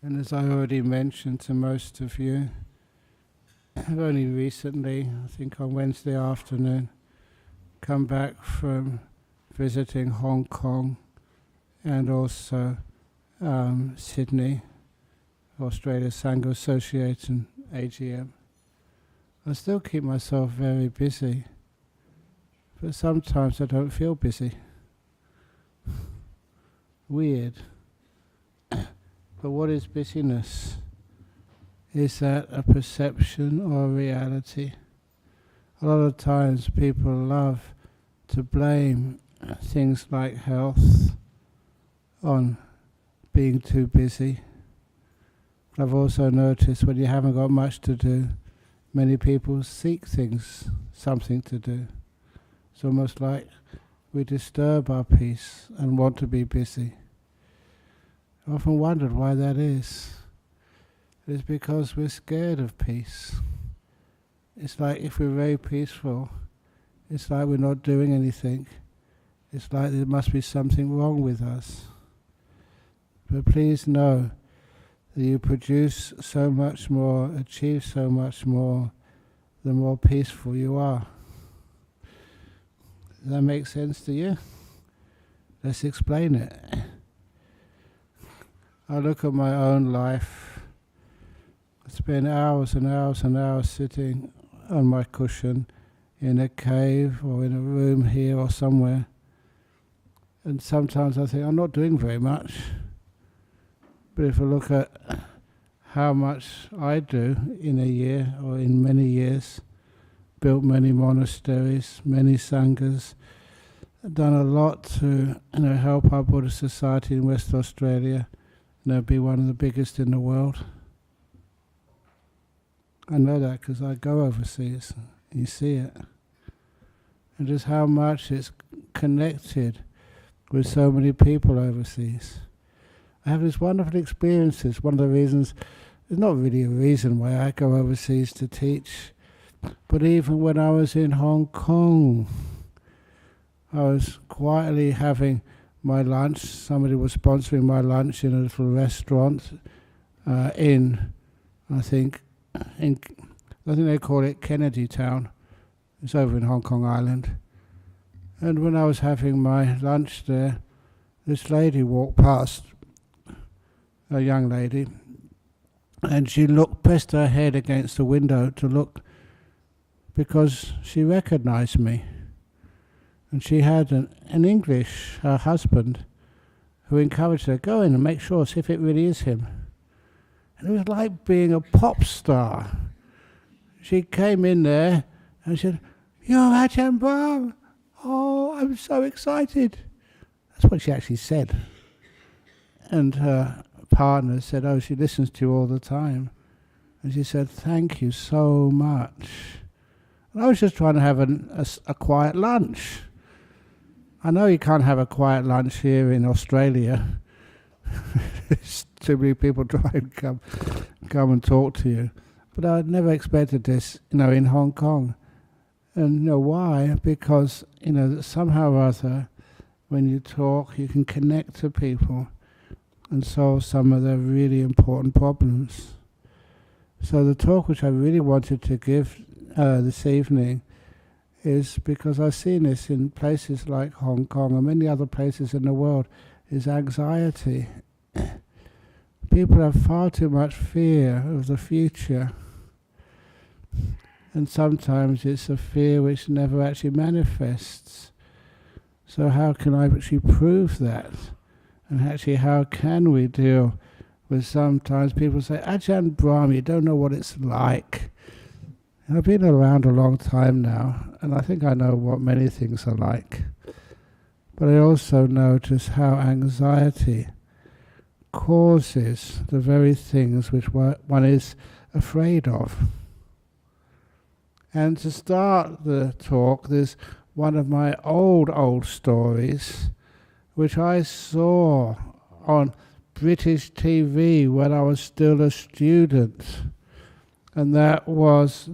And as I already mentioned to most of you, I've only recently, I think on Wednesday afternoon, come back from visiting Hong Kong and also Sydney, Australia Sangha Association AGM. I still keep myself very busy, but sometimes I don't feel busy. Weird. But what is busyness? Is that a perception or a reality? A lot of times people love to blame things like health on being too busy. I've also noticed when you haven't got much to do, many people seek something to do. It's almost like we disturb our peace and want to be busy. I've often wondered why that is. It's because we're scared of peace. It's like if we're very peaceful, it's like we're not doing anything. It's like there must be something wrong with us. But please know that you produce so much more, achieve so much more, the more peaceful you are. Does that make sense to you? Let's explain it. I look at my own life. I spend hours and hours and hours sitting on my cushion in a cave or in a room here or somewhere. And sometimes I think I'm not doing very much. But if I look at how much I do in a year or in many years, built many monasteries, many sanghas, done a lot to help our Buddhist society in West Australia, be one of the biggest in the world. I know that because I go overseas, and you see it. And just how much it's connected with so many people overseas. I have these wonderful experiences. One of the reasons, there's not really a reason why I go overseas to teach, but even when I was in Hong Kong, I was quietly having my lunch. Somebody was sponsoring my lunch in a little restaurant I think they call it Kennedy Town. It's over in Hong Kong Island. And when I was having my lunch there, this lady walked past, a young lady, and she pressed her head against the window to look because she recognized me. And she had an English, her husband, who encouraged her, go in and make sure, see if it really is him. And it was like being a pop star. She came in there and said, "You're AjahnBrahm. Oh, I'm so excited." That's what she actually said. And her partner said, "Oh, she listens to you all the time." And she said, "Thank you so much." And I was just trying to have a quiet lunch. I know you can't have a quiet lunch here in Australia. Too many people try and come and talk to you. But I never expected this, in Hong Kong. And why? Because, somehow or other, when you talk, you can connect to people and solve some of their really important problems. So the talk which I really wanted to give this evening is because I've seen this in places like Hong Kong and many other places in the world, is anxiety. People have far too much fear of the future. And sometimes it's a fear which never actually manifests. So how can I actually prove that? And actually how can we deal with sometimes people say, "AjahnBrahm, you don't know what it's like." And I've been around a long time now, and I think I know what many things are like. But I also know just how anxiety causes the very things which one is afraid of. And to start the talk, there's one of my old stories, which I saw on British TV when I was still a student. And that was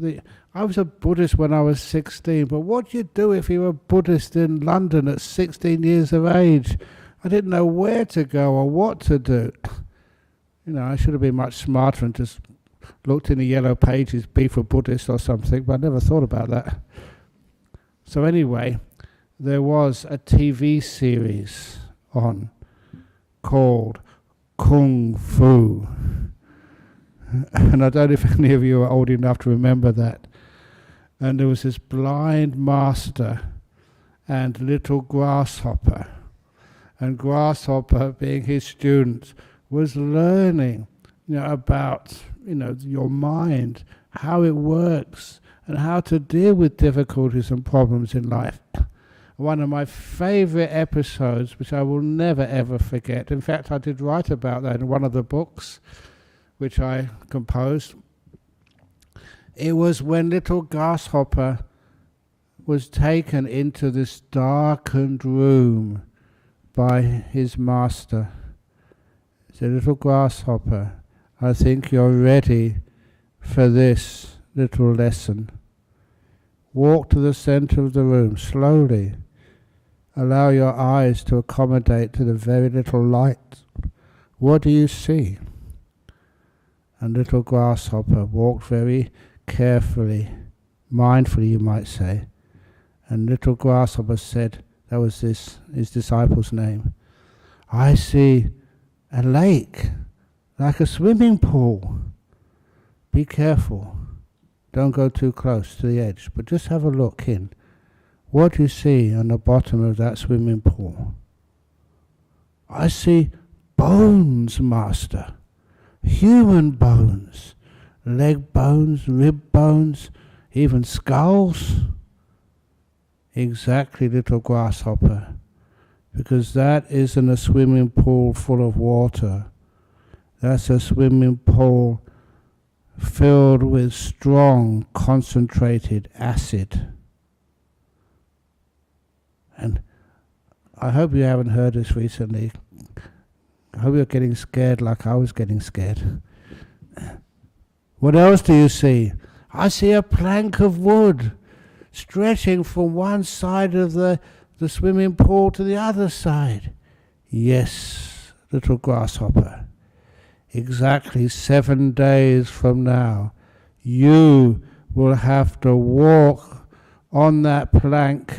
I was a Buddhist when I was 16, but what do you do if you were a Buddhist in London at 16 years of age? I didn't know where to go or what to do. I should have been much smarter and just looked in the yellow pages, be for Buddhist or something, but I never thought about that. So anyway, there was a TV series on called Kung Fu. And I don't know if any of you are old enough to remember that. And there was this blind master and little grasshopper. And grasshopper, being his student, was learning about your mind, how it works, and how to deal with difficulties and problems in life. One of my favorite episodes, which I will never ever forget. In fact, I did write about that in one of the books which I composed. It was when little grasshopper was taken into this darkened room by his master. He said, "Little grasshopper, I think you're ready for this little lesson. Walk to the center of the room slowly. Allow your eyes to accommodate to the very little light. What do you see?" And little grasshopper walked very carefully, mindfully you might say. And little grasshopper said, that was his disciple's name, "I see a lake, like a swimming pool. Be careful. Don't go too close to the edge, but just have a look in. What do you see on the bottom of that swimming pool?" "I see bones, Master. Human bones. Leg bones, rib bones, even skulls." "Exactly, little grasshopper, because that isn't a swimming pool full of water. That's a swimming pool filled with strong, concentrated acid." And I hope you haven't heard this recently. I hope you're getting scared like I was getting scared. "What else do you see?" "I see a plank of wood stretching from one side of the swimming pool to the other side." "Yes, little grasshopper. Exactly 7 days from now, you will have to walk on that plank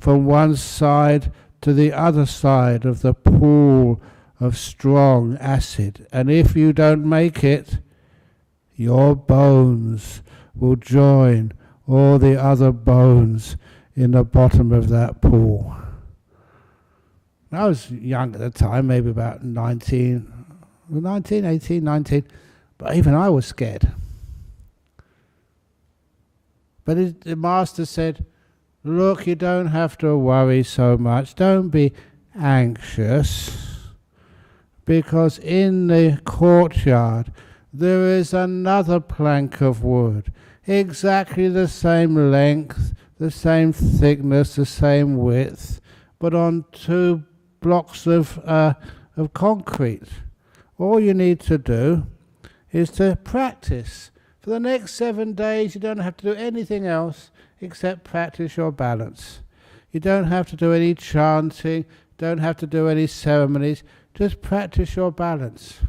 from one side to the other side of the pool of strong acid. And if you don't make it, your bones will join all the other bones in the bottom of that pool." I was young at the time, maybe about 19, but even I was scared. But the master said, "Look, you don't have to worry so much. Don't be anxious, because in the courtyard there is another plank of wood, exactly the same length, the same thickness, the same width, but on 2 blocks of concrete. All you need to do is to practice. For the next 7 days, you don't have to do anything else except practice your balance. You don't have to do any chanting, don't have to do any ceremonies, just practice your balance."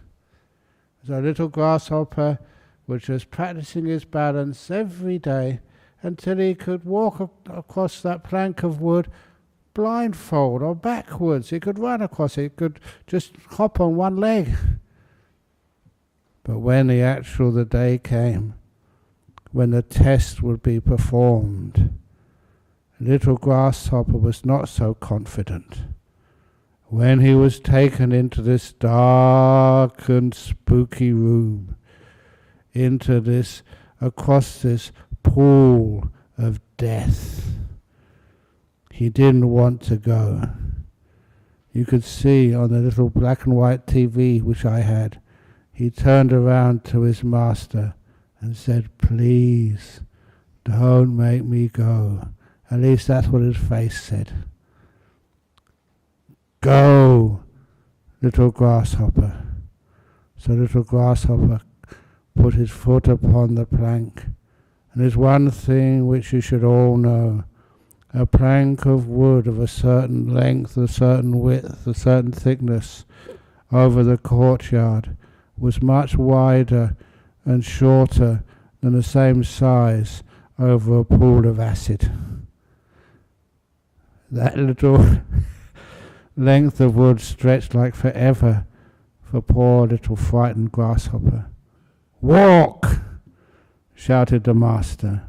So little grasshopper was just practicing his balance every day until he could walk across that plank of wood blindfold or backwards. He could run across it, he could just hop on one leg. But when the day came, when the test would be performed, little grasshopper was not so confident. When he was taken into this dark and spooky room, across this pool of death, he didn't want to go. You could see on the little black and white TV which I had, he turned around to his master and said, "Please, don't make me go." At least that's what his face said. "Go, little grasshopper." So little grasshopper put his foot upon the plank. And there's one thing which you should all know. A plank of wood of a certain length, a certain width, a certain thickness over the courtyard was much wider and shorter than the same size over a pool of acid. That little length of wood stretched like forever for poor little frightened grasshopper. "Walk!" shouted the master.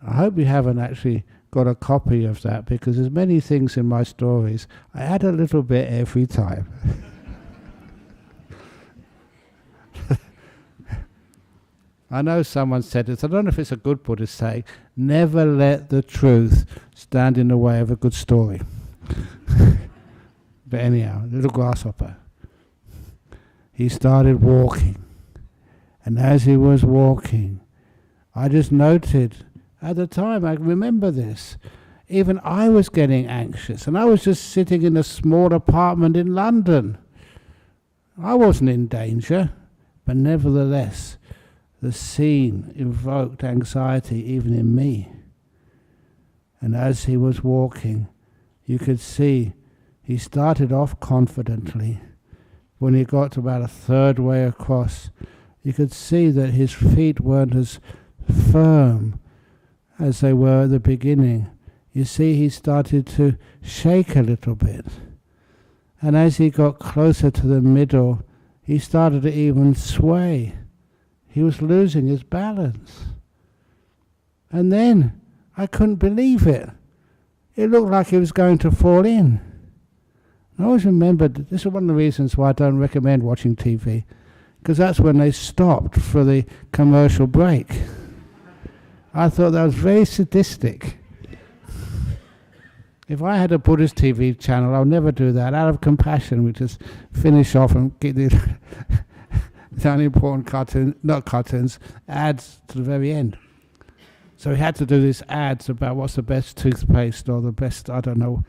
I hope you haven't actually got a copy of that, because there's many things in my stories. I add a little bit every time. I know someone said this, I don't know if it's a good Buddhist saying, never let the truth stand in the way of a good story. But anyhow, little grasshopper, he started walking. And as he was walking, I just noted, at the time, I remember this, even I was getting anxious, and I was just sitting in a small apartment in London. I wasn't in danger, but nevertheless, the scene invoked anxiety even in me. And as he was walking, you could see he started off confidently. When he got to about a third way across, you could see that his feet weren't as firm as they were at the beginning. You see, he started to shake a little bit. And as he got closer to the middle, he started to even sway. He was losing his balance. And then, I couldn't believe it. It looked like he was going to fall in. I always remembered, this is one of the reasons why I don't recommend watching TV, because that's when they stopped for the commercial break. I thought that was very sadistic. If I had a Buddhist TV channel, I would never do that. Out of compassion, we just finish off and get the unimportant ads to the very end. So we had to do these ads about what's the best toothpaste or the best, I don't know.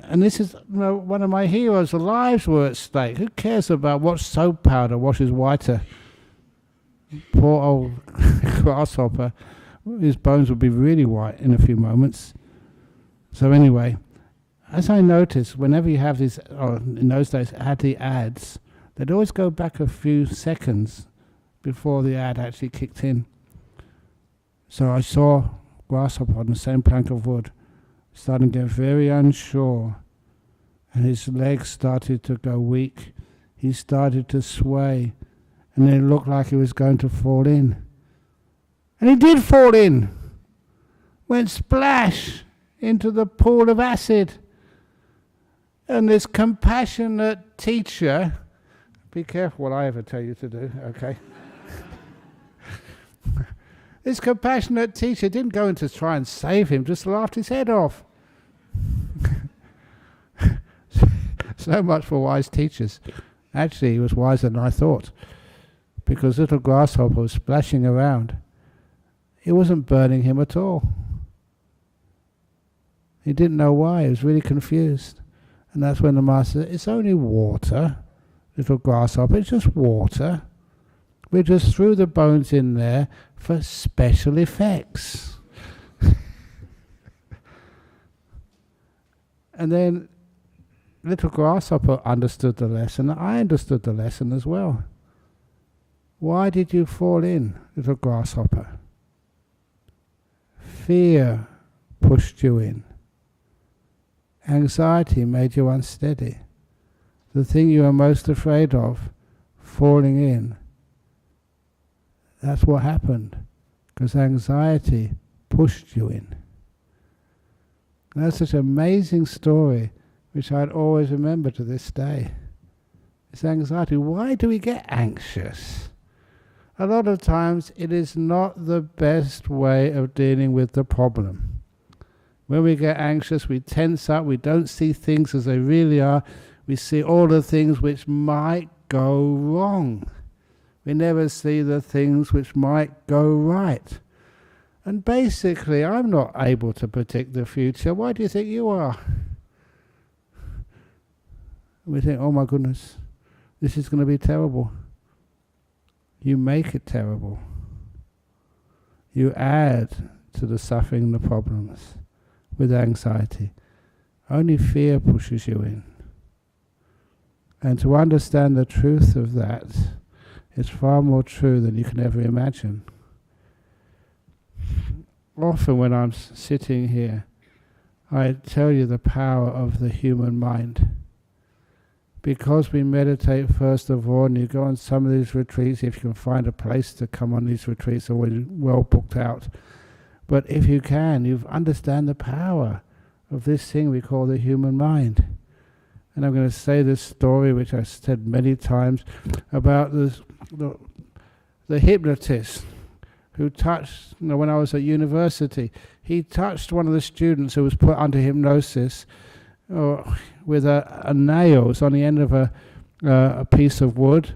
And this is one of my heroes' lives were at stake. Who cares about what soap powder washes whiter? Poor old grasshopper, his bones would be really white in a few moments. So anyway, as I noticed, whenever you have these, in those days, had the ads, they'd always go back a few seconds before the ad actually kicked in. So I saw grasshopper on the same plank of wood, starting to get very unsure, and his legs started to go weak. He started to sway, and it looked like he was going to fall in. And he did fall in! Went splash into the pool of acid. And this compassionate teacher, be careful what I ever tell you to do, okay? This compassionate teacher didn't go in to try and save him, just laughed his head off. So much for wise teachers. Actually, he was wiser than I thought, because little grasshopper was splashing around. It wasn't burning him at all. He didn't know why. He was really confused. And that's when the master said, it's only water, little grasshopper, it's just water. We just threw the bones in there for special effects. And then little grasshopper understood the lesson. I understood the lesson as well. Why did you fall in, little grasshopper? Fear pushed you in. Anxiety made you unsteady. The thing you are most afraid of, falling in, that's what happened, because anxiety pushed you in. And that's such an amazing story, which I'd always remember to this day. It's anxiety. Why do we get anxious? A lot of times it is not the best way of dealing with the problem. When we get anxious, we tense up, we don't see things as they really are. We see all the things which might go wrong. We never see the things which might go right. And basically, I'm not able to predict the future. Why do you think you are? We think, oh my goodness, this is going to be terrible. You make it terrible. You add to the suffering and the problems with anxiety. Only fear pushes you in. And to understand the truth of that is far more true than you can ever imagine. Often when I'm sitting here, I tell you the power of the human mind. Because we meditate first of all, and you go on some of these retreats, if you can find a place to come on these retreats, always well booked out. But if you can, you understand the power of this thing we call the human mind. And I'm going to say this story, which I've said many times, about the hypnotist who touched, when I was at university, he touched one of the students who was put under hypnosis with a nail. It's on the end of a piece of wood,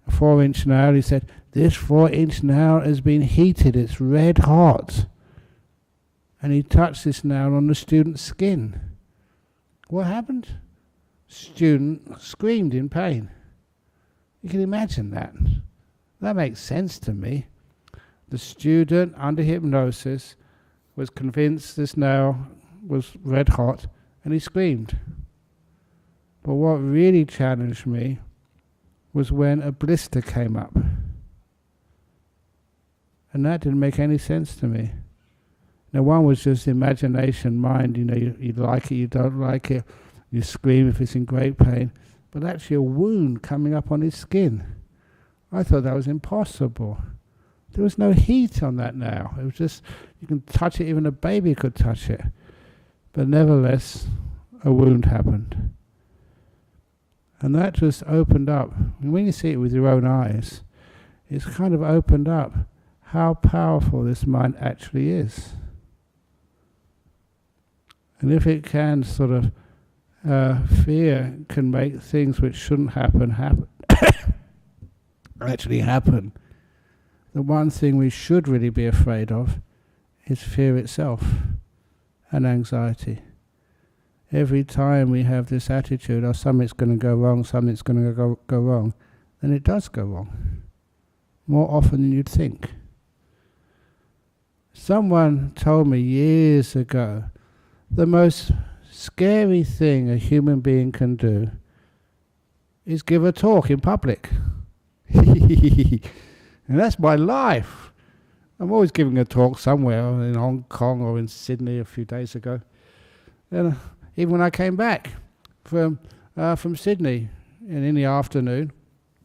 a 4-inch nail. He said, "This 4-inch nail has been heated, it's red hot." And he touched this nail on the student's skin. What happened? Student screamed in pain. You can imagine that. That makes sense to me. The student, under hypnosis, was convinced this nail was red hot, and he screamed. But what really challenged me was when a blister came up. And that didn't make any sense to me. Now, one was just imagination, mind, you like it, you don't like it, you scream if it's in great pain. But actually a wound coming up on his skin. I thought that was impossible. There was no heat on that nail. It was just, you can touch it, even a baby could touch it. But nevertheless, a wound happened. And that just opened up. And when you see it with your own eyes, it's kind of opened up how powerful this mind actually is. And if it can sort of, fear can make things which shouldn't happen actually happen. The one thing we should really be afraid of is fear itself and anxiety. Every time we have this attitude, oh, something's going to go wrong, something's going to go wrong, then it does go wrong. More often than you'd think. Someone told me years ago, the most scary thing a human being can do is give a talk in public. And that's my life. I'm always giving a talk somewhere in Hong Kong or in Sydney a few days ago. And even when I came back from Sydney and in the afternoon,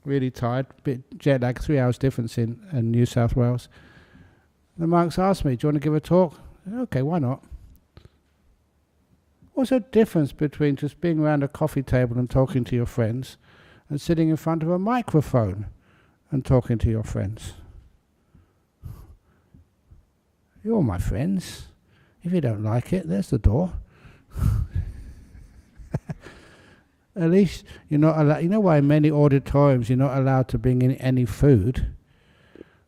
really tired, bit jet lag, 3 hours difference in New South Wales, the monks asked me, "Do you want to give a talk?" I said, "Okay, why not?" What's the difference between just being around a coffee table and talking to your friends and sitting in front of a microphone and talking to your friends? You're my friends. If you don't like it, there's the door. At least you're not allowed. You know why in many auditoriums you're not allowed to bring in any food?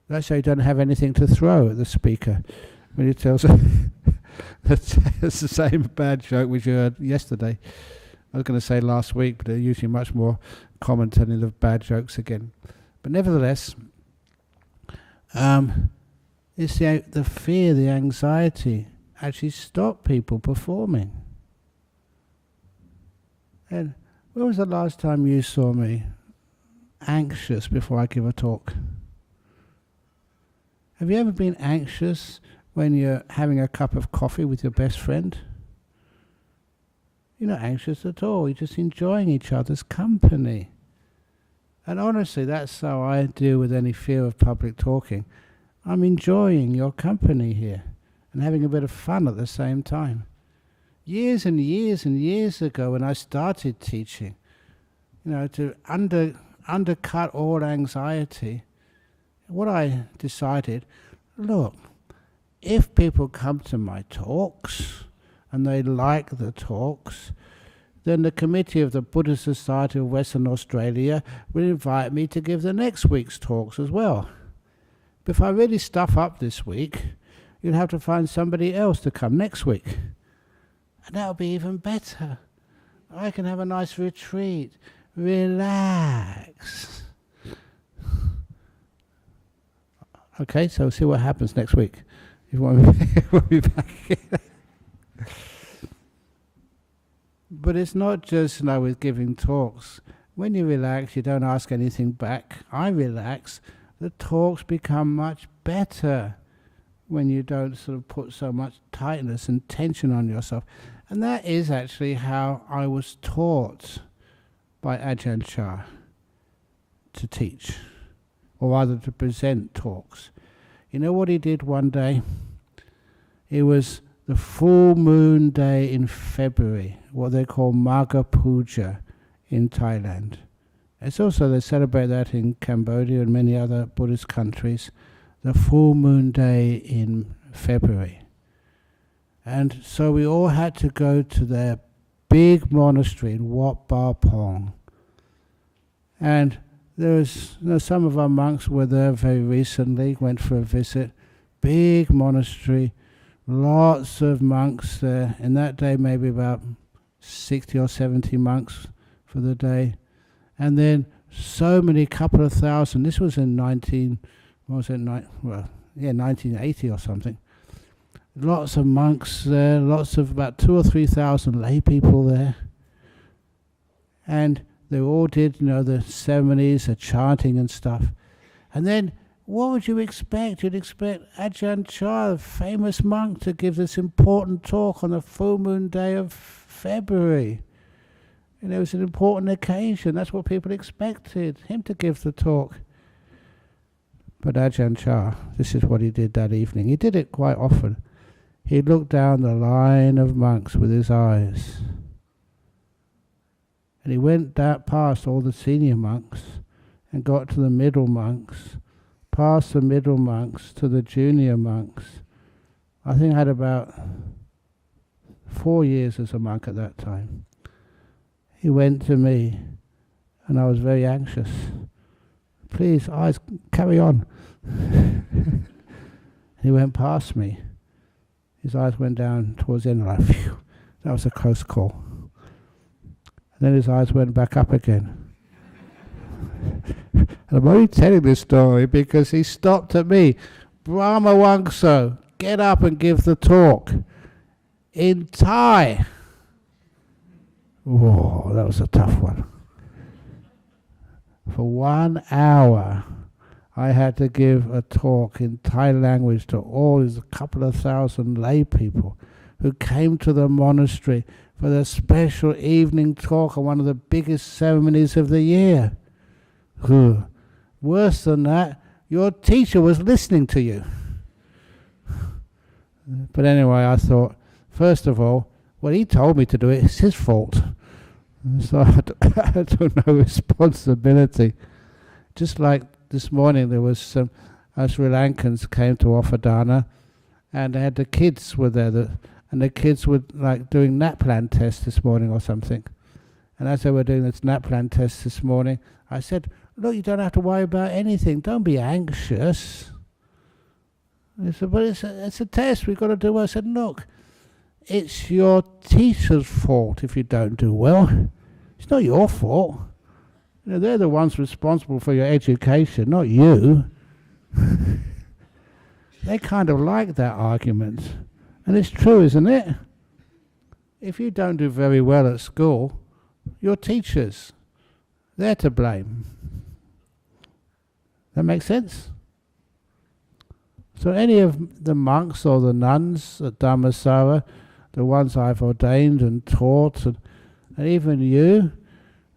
That's so you don't have anything to throw at the speaker when he tells that's the same bad joke which you heard yesterday. I was going to say last week, but they're usually much more common telling of bad jokes again. But nevertheless, it's the fear, the anxiety actually stop people performing. And when was the last time you saw me anxious before I give a talk? Have you ever been anxious when you're having a cup of coffee with your best friend? You're not anxious at all. You're just enjoying each other's company. And honestly, that's how I deal with any fear of public talking. I'm enjoying your company here and having a bit of fun at the same time. Years and years and years ago when I started teaching, to undercut all anxiety, what I decided, look, if people come to my talks and they like the talks, then the committee of the Buddhist Society of Western Australia will invite me to give the next week's talks as well. But if I really stuff up this week, you'll have to find somebody else to come next week. And that'll be even better. I can have a nice retreat, relax. Okay, so see what happens next week. If you want me back here. But it's not just with giving talks. when you relax, you don't ask anything back. I relax. The talks become much better when you don't sort of put so much tightness and tension on yourself. And that is actually how I was taught by Ajahn Chah to teach, or rather to present talks. You know what he did one day? It was the full moon day in February, what they call Magha Puja in Thailand. It's also, they celebrate that in Cambodia and many other Buddhist countries, the full moon day in February. And so we all had to go to their big monastery in Wat Ba Pong. And there was, some of our monks were there very recently, went for a visit. Big monastery, lots of monks there. In that day, maybe about 60 or 70 monks for the day. And then so many, couple of thousand. This was in 1980 or something. Lots of monks there, lots of about 2,000 or 3,000 lay people there. And they all did, the ceremonies, the chanting and stuff. And then, what would you expect? You'd expect Ajahn Chah, the famous monk, to give this important talk on the full moon day of February. And it was an important occasion. That's what people expected, him to give the talk. But Ajahn Chah, this is what he did that evening. He did it quite often. He looked down the line of monks with his eyes. And he went past all the senior monks and got to the middle monks, past the middle monks to the junior monks. I think I had about 4 years as a monk at that time. He went to me, and I was very anxious. Please, eyes, carry on. He went past me. His eyes went down towards the end, like, phew, that was a close call. And then his eyes went back up again. And I'm only telling this story because he stopped at me. Brahma Wangso, get up and give the talk. In Thai. Whoa, that was a tough one. For 1 hour, I had to give a talk in Thai language to all these couple of thousand lay people who came to the monastery for the special evening talk on one of the biggest ceremonies of the year. Worse than that, your teacher was listening to you. But anyway, I thought, first of all, well, he told me to do it, it's his fault. So I took no responsibility. Just like this morning, there was some Sri Lankans came to offer dana, and they had the kids were there, and the kids were like doing NAPLAN tests this morning or something. And as they were doing this NAPLAN test this morning, I said, look, you don't have to worry about anything. Don't be anxious. They said, but it's a test. We've got to do well. I said, look, it's your teacher's fault if you don't do well. It's not your fault. They're the ones responsible for your education, not you. They kind of like that argument. And it's true, isn't it? If you don't do very well at school, your teachers, they're to blame. That makes sense? So any of the monks or the nuns at Dhammaloka, the ones I've ordained and taught, and even you,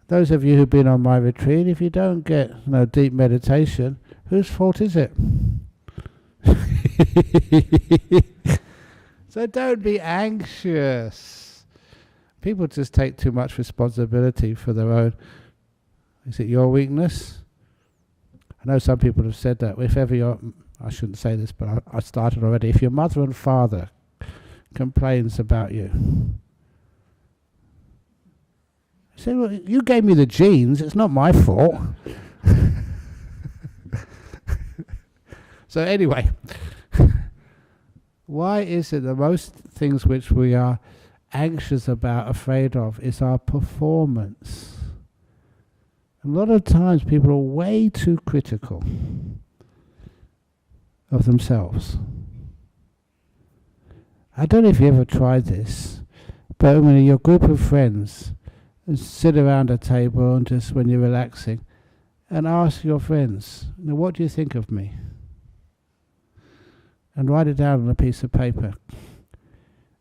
those of you who've been on my retreat, if you don't get deep meditation, whose fault is it? So don't be anxious. People just take too much responsibility for their own. Is it your weakness? I know some people have said that. If ever I shouldn't say this, but I started already. If your mother and father complains about you, say, well, you gave me the genes, it's not my fault. So anyway, why is it that most things which we are anxious about, afraid of, is our performance? A lot of times people are way too critical of themselves. I don't know if you ever tried this, but when your group of friends, and sit around a table and just when you're relaxing and ask your friends, what do you think of me? And write it down on a piece of paper.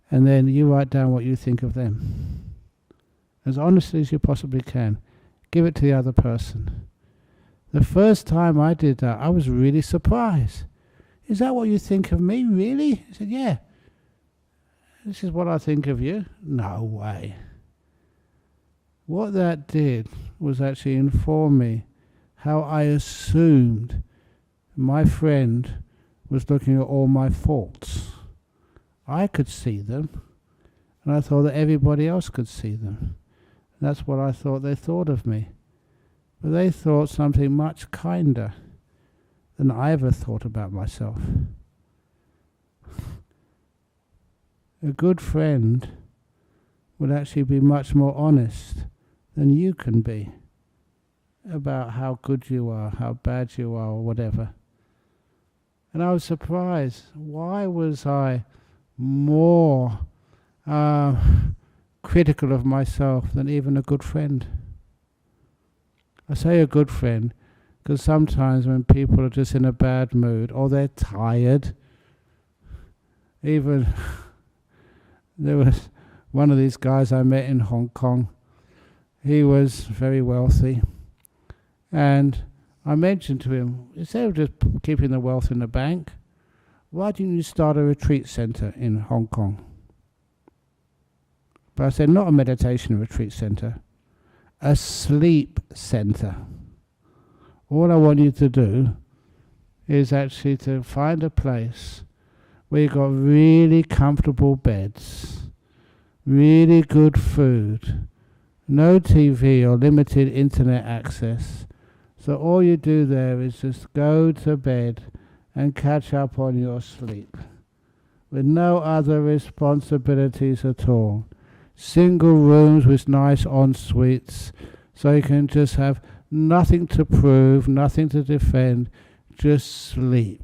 And then you write down what you think of them. As honestly as you possibly can. Give it to the other person. The first time I did that, I was really surprised. Is that what you think of me, really? I said, yeah. This is what I think of you. No way. What that did was actually inform me how I assumed my friend was looking at all my faults. I could see them, and I thought that everybody else could see them. And that's what I thought they thought of me. But they thought something much kinder than I ever thought about myself. A good friend would actually be much more honest than you can be about how good you are, how bad you are, or whatever. And I was surprised. Why was I more critical of myself than even a good friend? I say a good friend because sometimes when people are just in a bad mood or they're tired, even there was one of these guys I met in Hong Kong. He was very wealthy, and I mentioned to him, instead of just keeping the wealth in the bank, why didn't you start a retreat center in Hong Kong? But I said, not a meditation retreat center, a sleep center. All I want you to do is actually to find a place where you've got really comfortable beds, really good food, no TV or limited internet access. So all you do there is just go to bed and catch up on your sleep with no other responsibilities at all. Single rooms with nice en-suites, so you can just have nothing to prove, nothing to defend, just sleep.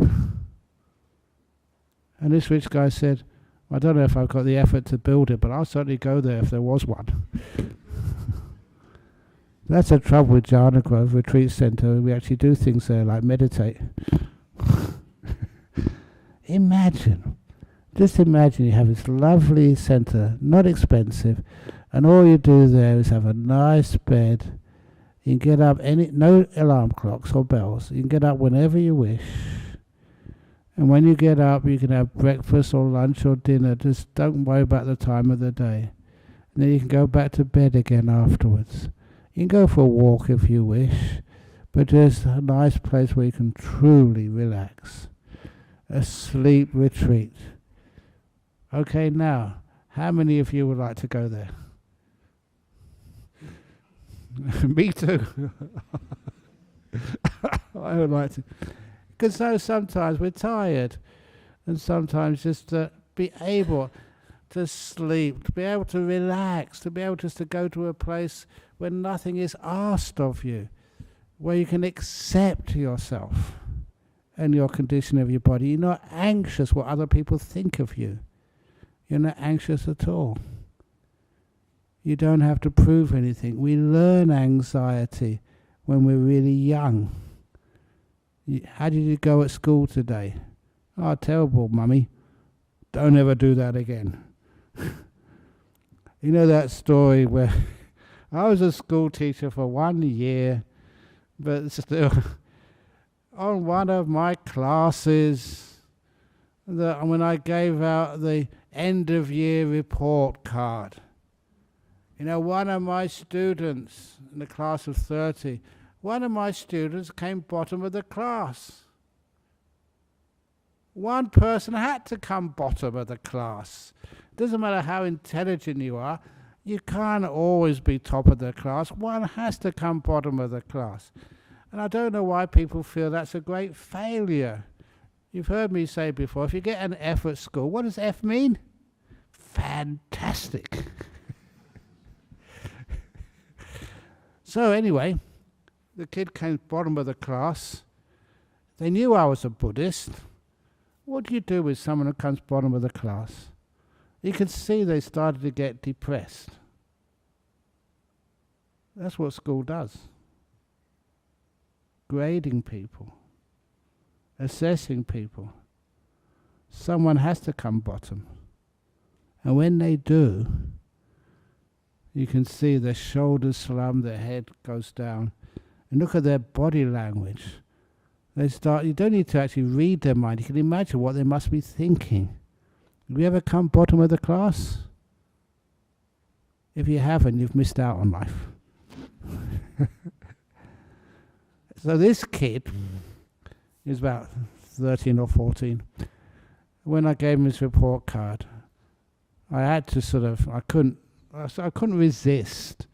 And this rich guy said, I don't know if I've got the effort to build it, but I'll certainly go there if there was one. That's the trouble with AjahnBrahm Retreat Center. We actually do things there like meditate. Just imagine you have this lovely center, not expensive, and all you do there is have a nice bed. You can get up, no alarm clocks or bells. You can get up whenever you wish. And when you get up, you can have breakfast or lunch or dinner. Just don't worry about the time of the day. And then you can go back to bed again afterwards. You can go for a walk if you wish, but just a nice place where you can truly relax. A sleep retreat. Okay, now, how many of you would like to go there? Me too. I would like to. Because sometimes we're tired, and sometimes just to be able to sleep, to be able to relax, to be able just to go to a place where nothing is asked of you, where you can accept yourself and your condition of your body. You're not anxious what other people think of you. You're not anxious at all. You don't have to prove anything. We learn anxiety when we're really young. How did you go at school today? Oh, terrible, Mummy. Don't ever do that again. You know that story where I was a school teacher for 1 year, but still, on one of my classes, when I gave out the end of year report card, one of my students in the class of 30, one of my students came bottom of the class. One person had to come bottom of the class. Doesn't matter how intelligent you are, you can't always be top of the class. One has to come bottom of the class. And I don't know why people feel that's a great failure. You've heard me say before, if you get an F at school, what does F mean? Fantastic. So anyway, the kid came bottom of the class. They knew I was a Buddhist. What do you do with someone who comes bottom of the class? You could see they started to get depressed. That's what school does. Grading people, assessing people. Someone has to come bottom. And when they do, you can see their shoulders slump, their head goes down. And look at their body language. They start, you don't need to actually read their mind. You can imagine what they must be thinking. Have you ever come bottom of the class? If you haven't, you've missed out on life. So this kid is about 13 or 14. When I gave him his report card, I had to I couldn't resist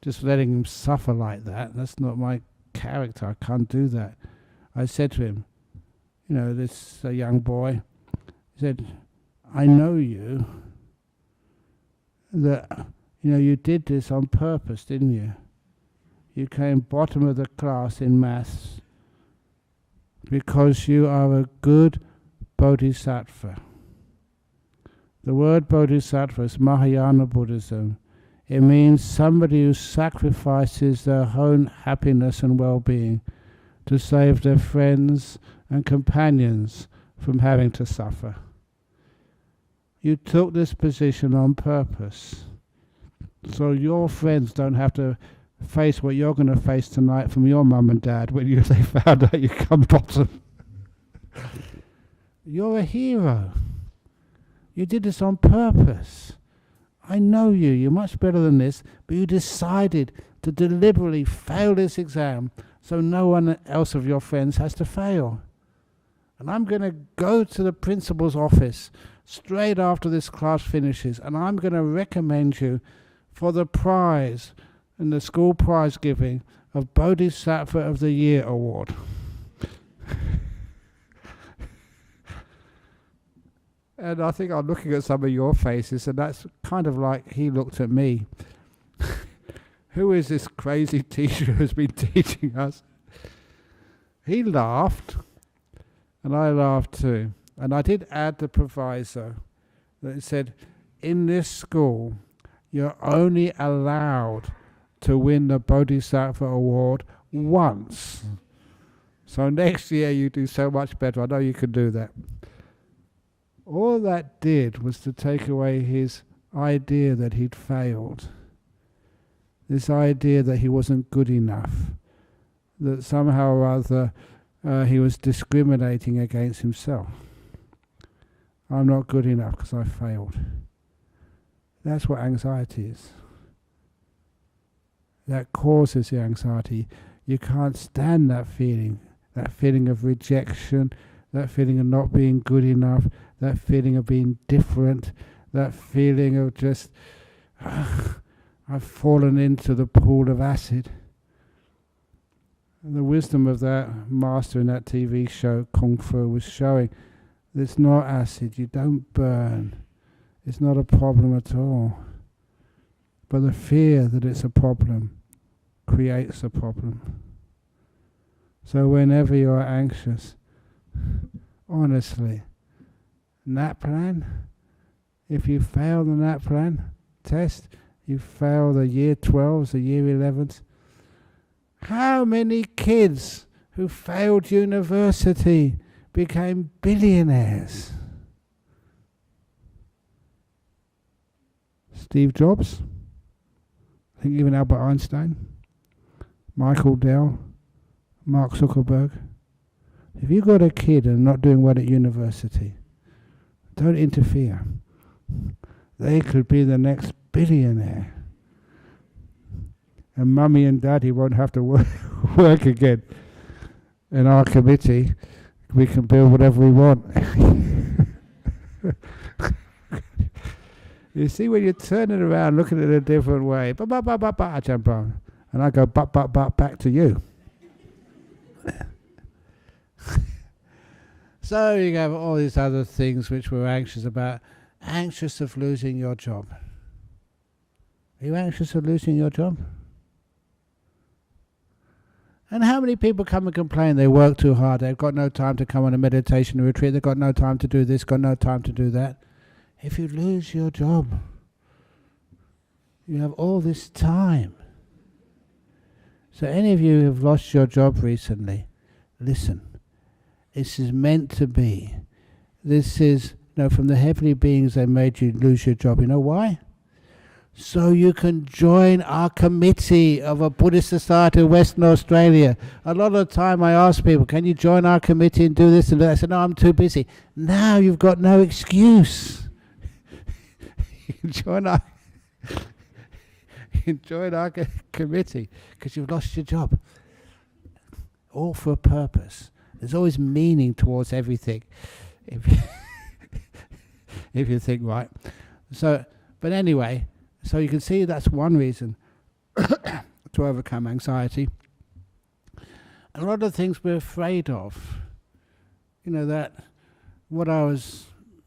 just letting him suffer like that. That's not my character. I can't do that. I said to him, this young boy, he said, I know you, that, you did this on purpose, didn't you? You came bottom of the class in maths because you are a good bodhisattva. The word bodhisattva is Mahayana Buddhism. It means somebody who sacrifices their own happiness and well-being to save their friends and companions from having to suffer. You took this position on purpose, so your friends don't have to face what you're going to face tonight from your mum and dad when they found out you come bottom. You're a hero. You did this on purpose. I know you. You're much better than this, but you decided to deliberately fail this exam so no one else of your friends has to fail. And I'm going to go to the principal's office straight after this class finishes, and I'm going to recommend you for the prize and the school prize giving of Bodhisattva of the Year award. And I think I'm looking at some of your faces, and that's kind of like he looked at me. Who is this crazy teacher who's been teaching us? He laughed, and I laughed too. And I did add the proviso that it said, in this school, you're only allowed to win the Bodhisattva award once. So next year you do so much better. I know you can do that. All that did was to take away his idea that he'd failed. This idea that he wasn't good enough. That somehow or other he was discriminating against himself. I'm not good enough because I failed. That's what anxiety is. That causes the anxiety. You can't stand that feeling of rejection, that feeling of not being good enough, that feeling of being different, that feeling of just, I've fallen into the pool of acid. And the wisdom of that master in that TV show, Kung Fu, was showing it's not acid, you don't burn. It's not a problem at all. But the fear that it's a problem creates a problem. So whenever you're anxious, honestly, nap plan, if you fail the nap plan test, you fail the year 12s, the year 11s. How many kids who failed university became billionaires? Steve Jobs, I think even Albert Einstein, Michael Dell, Mark Zuckerberg. If you've got a kid and not doing well at university, don't interfere. They could be the next billionaire. And mummy and daddy won't have to work again. In our committee, we can build whatever we want. You see, when you turn it around, looking at it a different way, AjahnBrahm, and I go back to you. So you have all these other things which we're anxious about. Anxious of losing your job. Are you anxious of losing your job? And how many people come and complain they work too hard, they've got no time to come on a meditation retreat, they've got no time to do this, got no time to do that. If you lose your job, you have all this time. So any of you who have lost your job recently, listen. This is meant to be. This is, from the heavenly beings they made you lose your job. You know why? So you can join our committee of a Buddhist society in Western Australia. A lot of the time I ask people, can you join our committee and do this and that? I said, no, I'm too busy. Now you've got no excuse. You can join our committee because you've lost your job. All for a purpose. There's always meaning towards everything. If you think right. But anyway, so you can see that's one reason to overcome anxiety. A lot of things we're afraid of. That what I was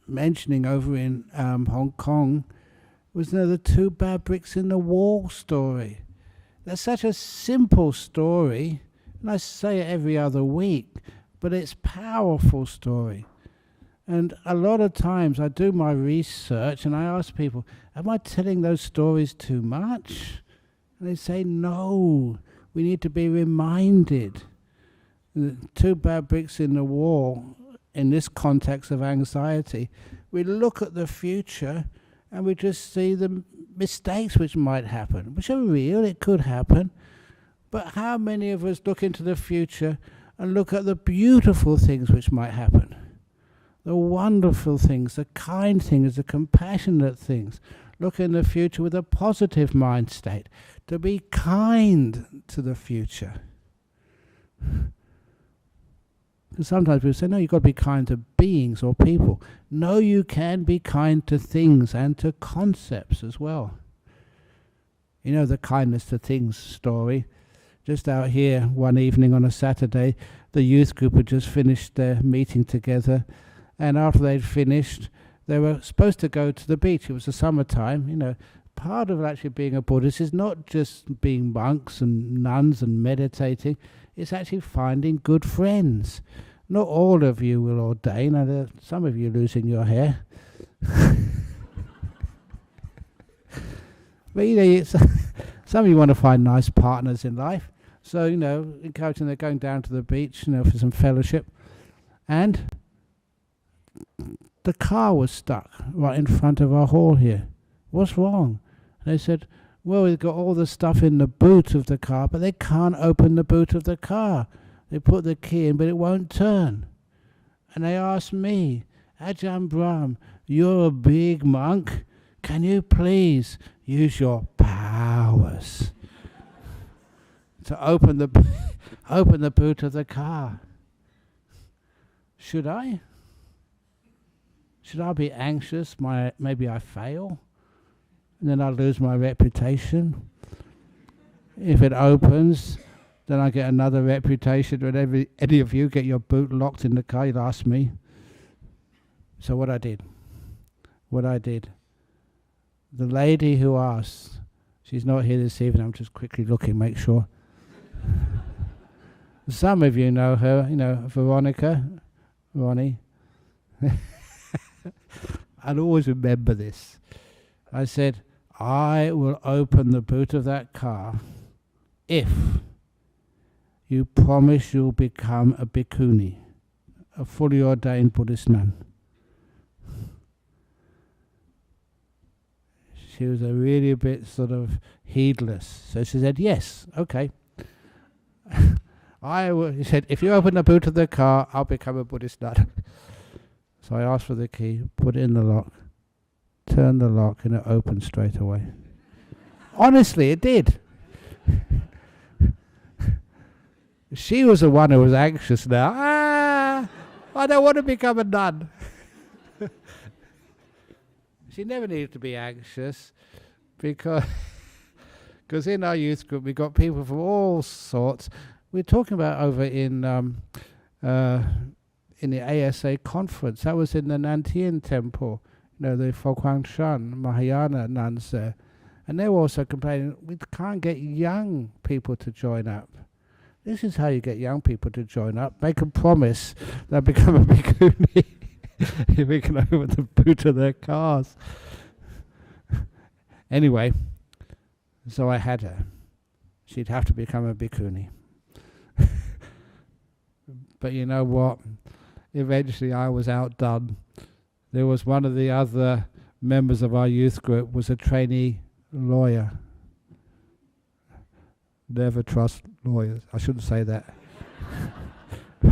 mentioning over in Hong Kong was the 2 bad bricks in the wall story. That's such a simple story, and I say it every other week, but it's a powerful story. And a lot of times I do my research and I ask people, am I telling those stories too much? And they say, no, we need to be reminded. The 2 bad bricks in the wall, in this context of anxiety, we look at the future and we just see the mistakes which might happen, which are real, it could happen. But how many of us look into the future and look at the beautiful things which might happen? The wonderful things, the kind things, the compassionate things. Look in the future with a positive mind state. To be kind to the future. Because sometimes people say, no, you've got to be kind to beings or people. No, you can be kind to things and to concepts as well. The kindness to things story. Just out here one evening on a Saturday, the youth group had just finished their meeting together. And after they'd finished, they were supposed to go to the beach. It was the summertime. Part of actually being a Buddhist is not just being monks and nuns and meditating. It's actually finding good friends. Not all of you will ordain. Some of you losing your hair. But some of you want to find nice partners in life. So, encouraging them going down to the beach, for some fellowship. And the car was stuck right in front of our hall here. What's wrong? And they said, well, we've got all the stuff in the boot of the car, but they can't open the boot of the car. They put the key in, but it won't turn. And they asked me, AjahnBrahm, you're a big monk. Can you please use your powers to open the boot of the car? Should I? Should I be anxious? Maybe I fail, and then I lose my reputation. If it opens, then I get another reputation. Whenever any of you get your boot locked in the car, you'll ask me. So what I did, the lady who asked, she's not here this evening. I'm just quickly looking, make sure. Some of you know her, Ronnie. I'll always remember this. I said, I will open the boot of that car if you promise you'll become a bhikkhuni, a fully ordained Buddhist nun. She was really a bit sort of heedless. So she said, yes, okay. He said, if you open the boot of the car, I'll become a Buddhist nun. So I asked for the key, put it in the lock, turned the lock, and it opened straight away. Honestly, it did. She was the one who was anxious now. I don't want to become a nun. She never needed to be anxious because in our youth group we got people from all sorts. We're talking about over in the ASA conference. That was in the Nantian temple, the Fo Shan Mahayana nuns there. And they were also complaining, we can't get young people to join up. This is how you get young people to join up. Make a promise they'll become a bhikkhuni if we can open the boot of their cars. Anyway, so I had her. she'd have to become a bhikkhuni. But you know what? Eventually I was outdone. There was one of the other members of our youth group was a trainee lawyer. Never trust lawyers. I shouldn't say that.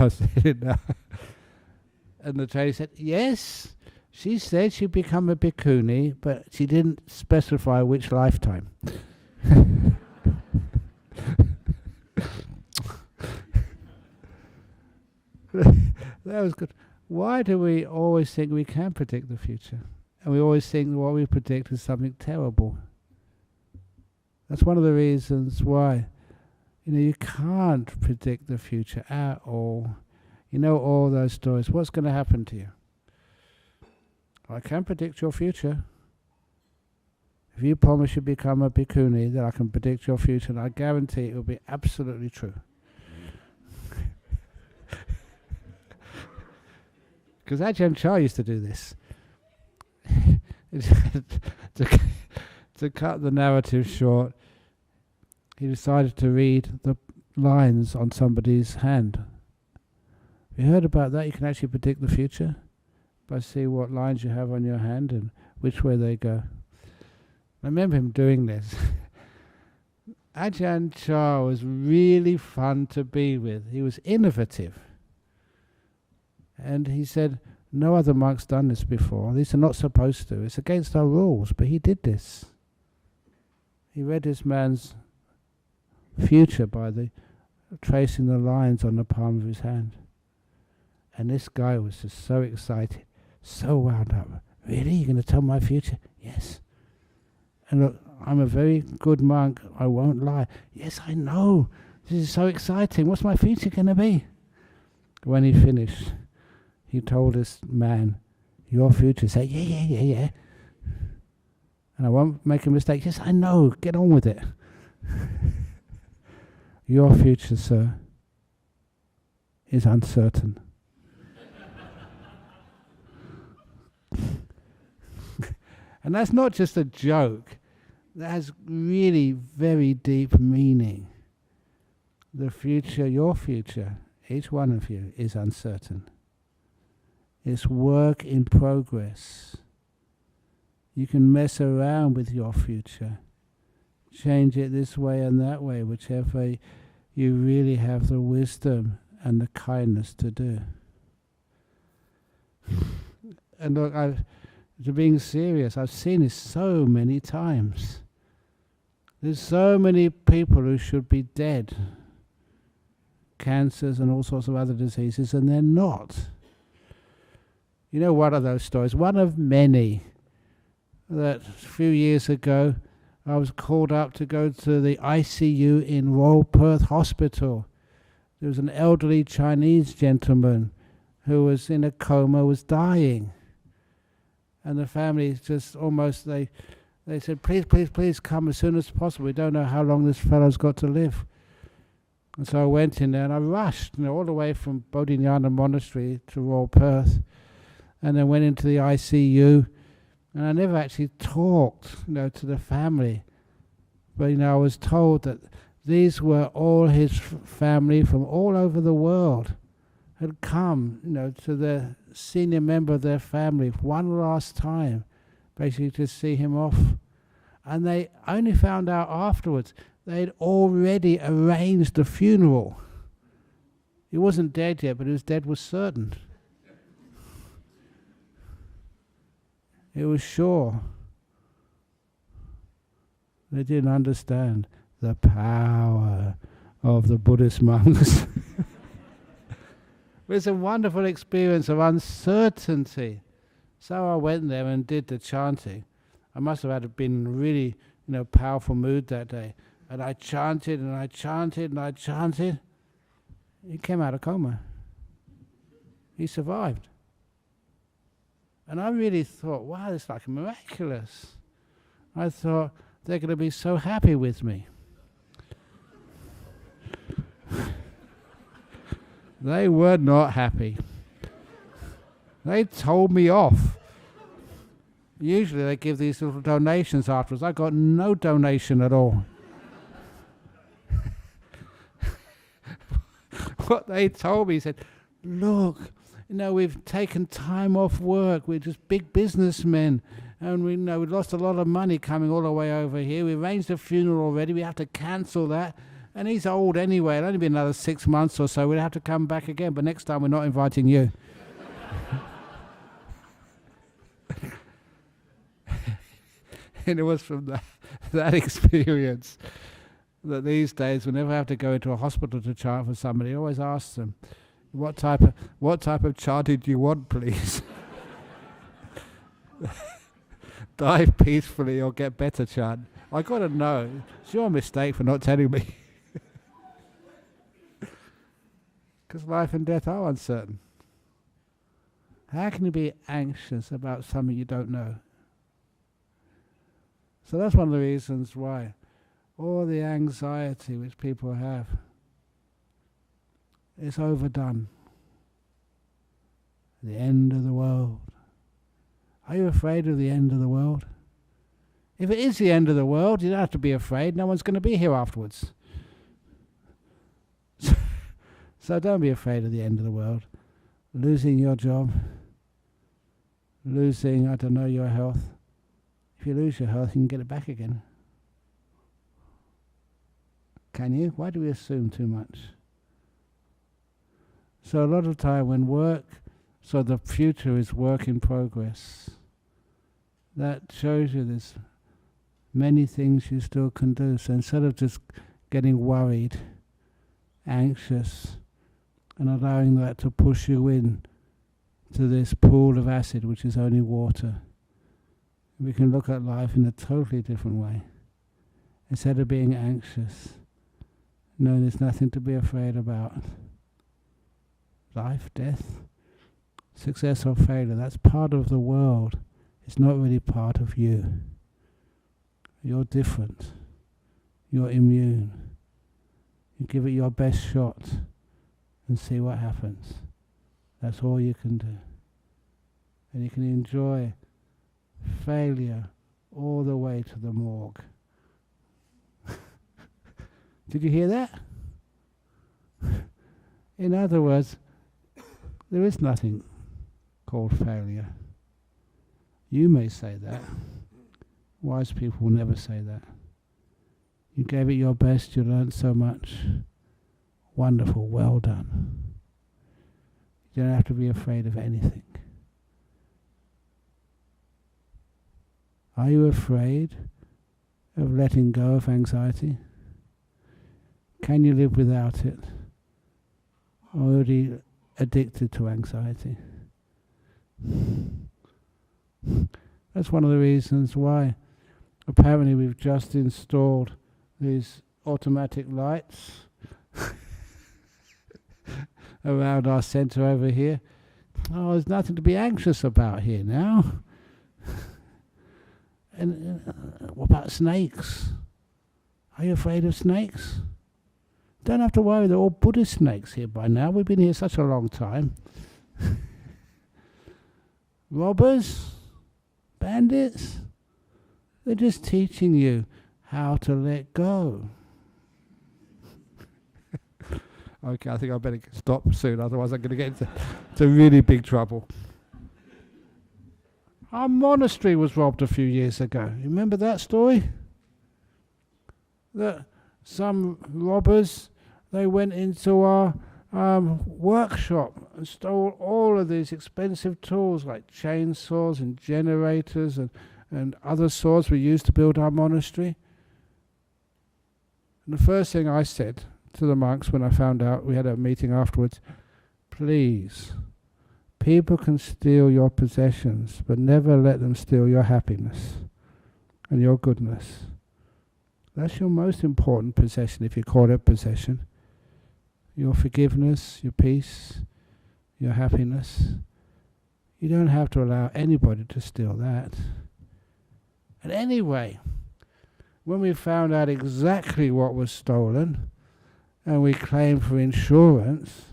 I said it now. And the trainee said, yes, she said she'd become a bhikkhuni, but she didn't specify which lifetime. That was good. Why do we always think we can predict the future? And we always think what we predict is something terrible. That's one of the reasons why, you can't predict the future at all. You know all those stories. What's going to happen to you? I can predict your future. If you promise you become a bhikkhuni, then I can predict your future, and I guarantee it will be absolutely true. Because Ajahn Chah used to do this. To cut the narrative short, he decided to read the lines on somebody's hand. Have you heard about that? You can actually predict the future by seeing what lines you have on your hand and which way they go. I remember him doing this. Ajahn Chah was really fun to be with. He was innovative. And he said, no other monk's done this before. These are not supposed to. It's against our rules, but he did this. He read this man's future by tracing the lines on the palm of his hand. And this guy was just so excited, so wound up. Really? You're going to tell my future? Yes. And look, I'm a very good monk. I won't lie. Yes, I know. This is so exciting. What's my future going to be? When he finished, he told this man, your future. Say, yeah. And I won't make a mistake. Yes, I know. Get on with it. Your future, sir, is uncertain. And that's not just a joke. That has really very deep meaning. The future, your future, each one of you is uncertain. It's work in progress. You can mess around with your future. Change it this way and that way, whichever you really have the wisdom and the kindness to do. And look, to being serious, I've seen this so many times. There's so many people who should be dead. Cancers and all sorts of other diseases, and they're not. You know what are those stories? One of many. That a few years ago, I was called up to go to the ICU in Royal Perth Hospital. There was an elderly Chinese gentleman who was in a coma, was dying. And the family just almost, they said, please come as soon as possible. We don't know how long this fellow's got to live. And so I went in there and I rushed, all the way from Bodhinyana Monastery to Royal Perth, and then went into the ICU. And I never actually talked, to the family. But, I was told that these were all his family from all over the world had come, to the senior member of their family one last time, basically to see him off. And they only found out afterwards they'd already arranged the funeral. He wasn't dead yet, but his death was certain. It was sure. They didn't understand the power of the Buddhist monks. It's a wonderful experience of uncertainty. So I went there and did the chanting. I must have had been really, powerful mood that day. And I chanted and I chanted and I chanted. He came out of coma. He survived. And I really thought, wow, it's like miraculous. I thought, they're going to be so happy with me. They were not happy. They told me off. Usually they give these little donations afterwards. I got no donation at all. what they told me. He said, look, we've taken time off work. We're just big businessmen. And we we've lost a lot of money coming all the way over here. We arranged a funeral already. We have to cancel that. And he's old anyway. It'll only be another 6 months or so. We'll have to come back again. But next time we're not inviting you. And it was from that experience that these days, whenever I have to go into a hospital to chant for somebody, I always ask them, what type of chanting do you want, please? Die peacefully or get better chant. I got to know. It's your mistake for not telling me. Because life and death are uncertain. How can you be anxious about something you don't know? So that's one of the reasons why all the anxiety which people have is overdone. The end of the world. Are you afraid of the end of the world? If it is the end of the world, you don't have to be afraid. No one's going to be here afterwards. So don't be afraid of the end of the world. Losing your job, losing, your health. If you lose your health, you can get it back again. Can you? Why do we assume too much? So a lot of time when so the future is work in progress. That shows you there's many things you still can do. So instead of just getting worried, anxious, and allowing that to push you in to this pool of acid, which is only water, we can look at life in a totally different way. Instead of being anxious, no, there's nothing to be afraid about. Life, death, success or failure, that's part of the world. It's not really part of you. You're different. You're immune. You give it your best shot and see what happens. That's all you can do. And you can enjoy failure all the way to the morgue. Did you hear that? In other words, there is nothing called failure. You may say that. Wise people will never say that. You gave it your best, you learned so much. Wonderful, well done. You don't have to be afraid of anything. Are you afraid of letting go of anxiety? Can you live without it? Already addicted to anxiety? That's one of the reasons why apparently we've just installed these automatic lights around our centre over here. Oh, there's nothing to be anxious about here now. And what about snakes? Are you afraid of snakes? Don't have to worry, they're all Buddhist snakes here by now. We've been here such a long time. Robbers? Bandits? They're just teaching you how to let go. Okay, I think I better stop soon, otherwise I'm going to get into really big trouble. Our monastery was robbed a few years ago. You remember that story? That some robbers, they went into our workshop and stole all of these expensive tools like chainsaws and generators and other saws we used to build our monastery. And the first thing I said to the monks when I found out, we had a meeting afterwards, please, people can steal your possessions, but never let them steal your happiness and your goodness. That's your most important possession, if you call it possession. Your forgiveness, your peace, your happiness. You don't have to allow anybody to steal that. And anyway, when we found out exactly what was stolen, and we claimed for insurance,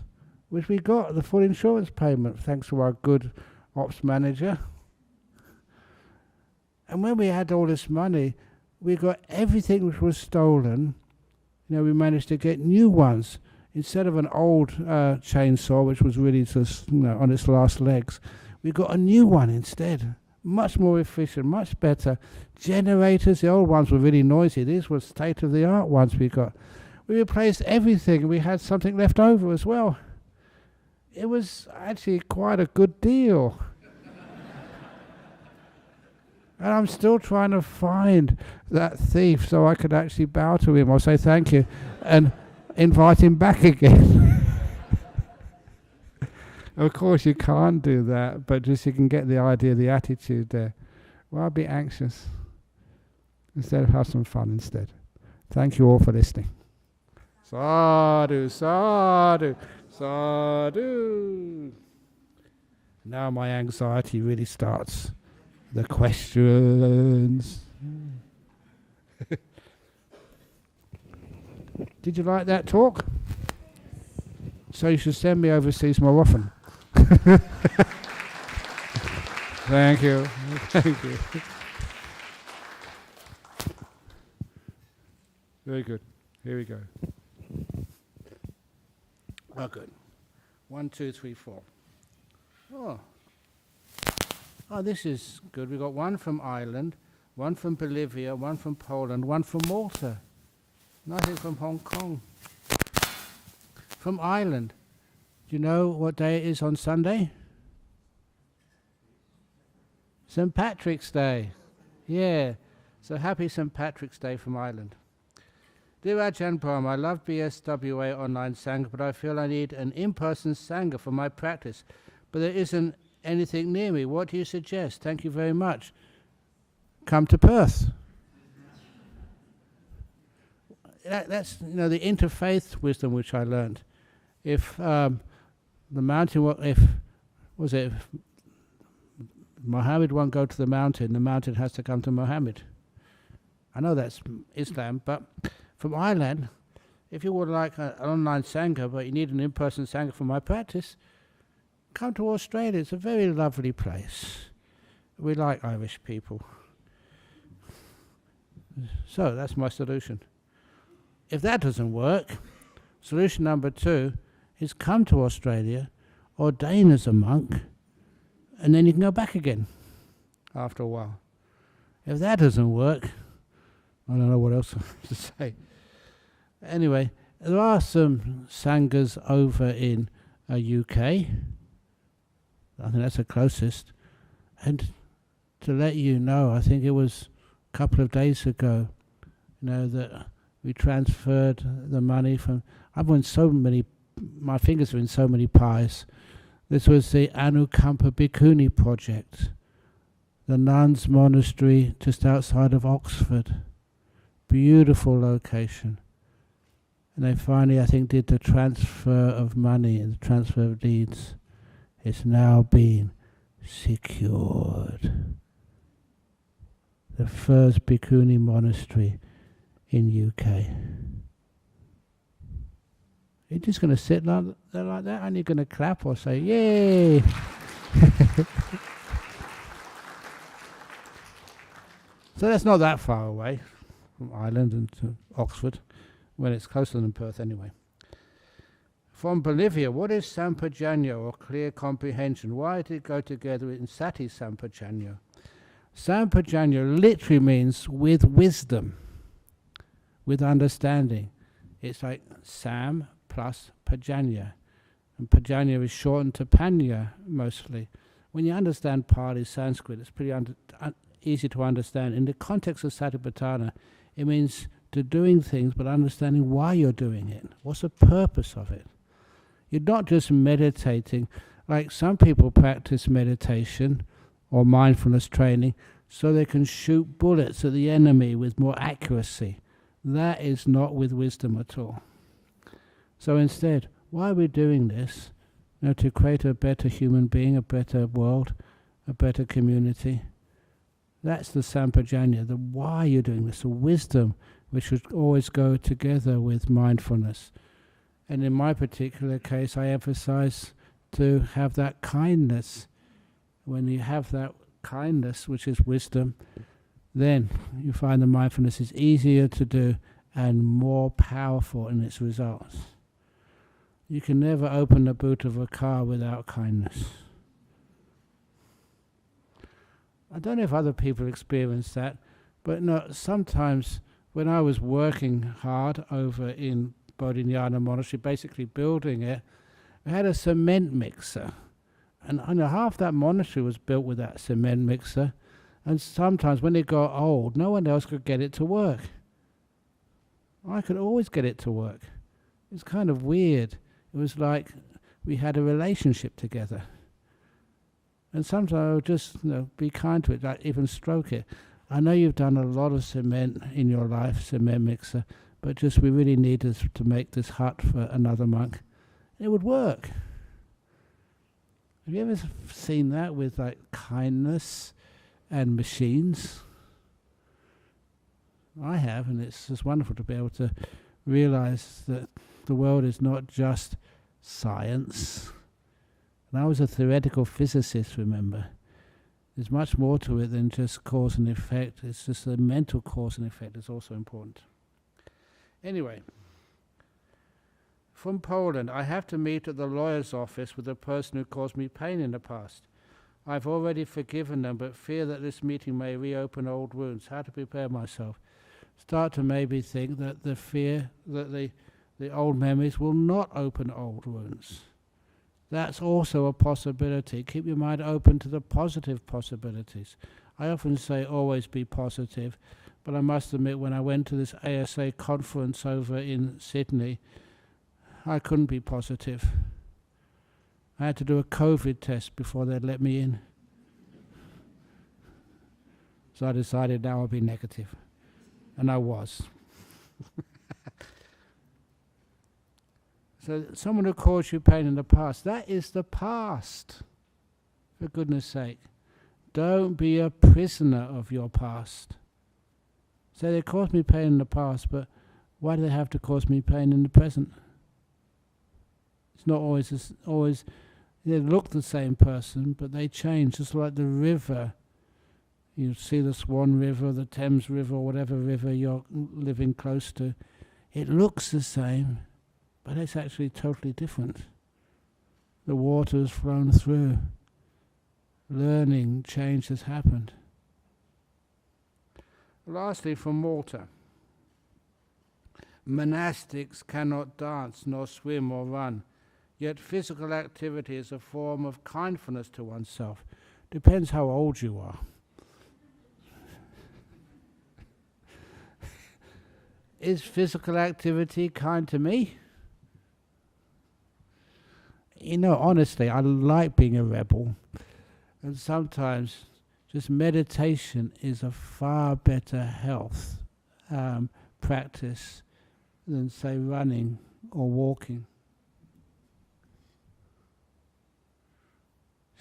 which we got the full insurance payment thanks to our good ops manager. And when we had all this money, we got everything which was stolen. We managed to get new ones instead of an old chainsaw, which was really just on its last legs, we got a new one instead. Much more efficient, much better. Generators, the old ones were really noisy. These were state-of-the-art ones we got. We replaced everything, and we had something left over as well. It was actually quite a good deal. And I'm still trying to find that thief so I could actually bow to him or say thank you and invite him back again. Of course you can't do that, but just you can get the idea, the attitude there. Well, be anxious instead of have some fun instead. Thank you all for listening. Sadhu, sadhu, sadhu. Now my anxiety really starts. The questions. Did you like that talk? So you should send me overseas more often. Thank you. Thank you. Very good. Here we go. Oh, good. 1, 2, 3, 4. Oh, this is good. We've got one from Ireland, one from Bolivia, one from Poland, one from Malta. Nothing from Hong Kong. From Ireland. Do you know what day it is on Sunday? St. Patrick's Day. Yeah. So happy St. Patrick's Day from Ireland. Dear AjahnBrahm, I love BSWA online Sangha, but I feel I need an in-person Sangha for my practice. But there isn't anything near me. What do you suggest? Thank you very much. Come to Perth. That's the interfaith wisdom which I learned. If the mountain, if Muhammad won't go to the mountain has to come to Muhammad. I know that's Islam, but from Ireland, if you would like an online Sangha, but you need an in-person Sangha for my practice, come to Australia. It's a very lovely place. We like Irish people. So that's my solution. If that doesn't work, solution number 2 is come to Australia, ordain as a monk, and then you can go back again after a while. If that doesn't work, I don't know what else to say. Anyway, there are some Sanghas over in UK. I think that's the closest. And to let you know, I think it was a couple of days ago, that we transferred the money from... my fingers are in so many pies. This was the Anukampa Bhikkhuni project, the nuns' monastery just outside of Oxford. Beautiful location. And they finally, I think, did the transfer of money and the transfer of deeds. It's now been secured. The first Bhikkhuni monastery in UK. You're just going to sit like that and you're going to clap or say, yay! So that's not that far away from Ireland and to Oxford, when it's closer than Perth anyway. From Bolivia, what is Sampajanya or clear comprehension? Why did it go together in Sati Sampajanya? Sampajanya literally means with wisdom, with understanding. It's like Sam plus Pajanya. And Pajanya is shortened to Panya mostly. When you understand Pali Sanskrit, it's pretty easy to understand. In the context of Satipatthana, it means to doing things but understanding why you're doing it. What's the purpose of it? You're not just meditating. Like some people practice meditation or mindfulness training so they can shoot bullets at the enemy with more accuracy. That is not with wisdom at all. So instead, why are we doing this? To create a better human being, a better world, a better community. That's the Sampajanya, the why you're doing this, the wisdom which should always go together with mindfulness. And in my particular case, I emphasize to have that kindness. When you have that kindness, which is wisdom, then you find the mindfulness is easier to do and more powerful in its results. You can never open the boot of a car without kindness. I don't know if other people experience that, but no, sometimes when I was working hard over in Bodhinyana Monastery, basically building it, we had a cement mixer. And half that monastery was built with that cement mixer. And sometimes when it got old, no one else could get it to work. I could always get it to work. It's kind of weird. It was like we had a relationship together. And sometimes I would just be kind to it, like even stroke it. I know you've done a lot of cement in your life, cement mixer, but just we really need to make this hut for another monk. It would work. Have you ever seen that with like kindness and machines? I have, and it's just wonderful to be able to realize that the world is not just science. And I was a theoretical physicist, remember. There's much more to it than just cause and effect. It's just the mental cause and effect is also important. Anyway, from Poland, I have to meet at the lawyer's office with the person who caused me pain in the past. I've already forgiven them, but fear that this meeting may reopen old wounds. How to prepare myself? Start to maybe think that the fear that the old memories will not open old wounds. That's also a possibility. Keep your mind open to the positive possibilities. I often say always be positive, but I must admit when I went to this ASA conference over in Sydney, I couldn't be positive. I had to do a COVID test before they'd let me in. So I decided now I'll be negative. And I was. So someone who caused you pain in the past, that is the past. For goodness sake. Don't be a prisoner of your past. So they caused me pain in the past, but why do they have to cause me pain in the present? It's not always they look the same person, but they change, just like the river. You see the Swan River, the Thames River, or whatever river you're living close to. It looks the same, but it's actually totally different. The water has flown through. Learning, change has happened. Lastly, from Malta. Monastics cannot dance, nor swim or run. Yet physical activity is a form of kindness to oneself. Depends how old you are. Is physical activity kind to me? Honestly, I like being a rebel. And sometimes just meditation is a far better health practice than, say, running or walking.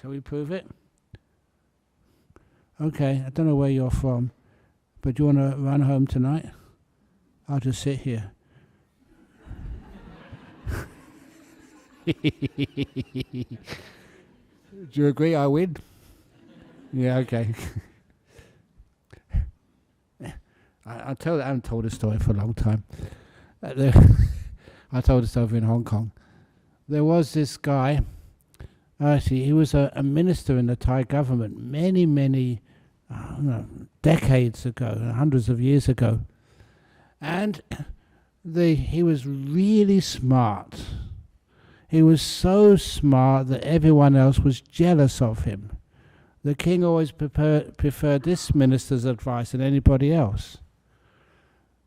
Shall we prove it? Okay, I don't know where you're from, but do you want to run home tonight? I'll just sit here. Do you agree I win? Yeah, okay. I haven't told this story for a long time. I told this over in Hong Kong. There was this guy, actually he was a minister in the Thai government many decades ago, hundreds of years ago. And he was really smart. He was so smart that everyone else was jealous of him. The king always preferred this minister's advice than anybody else.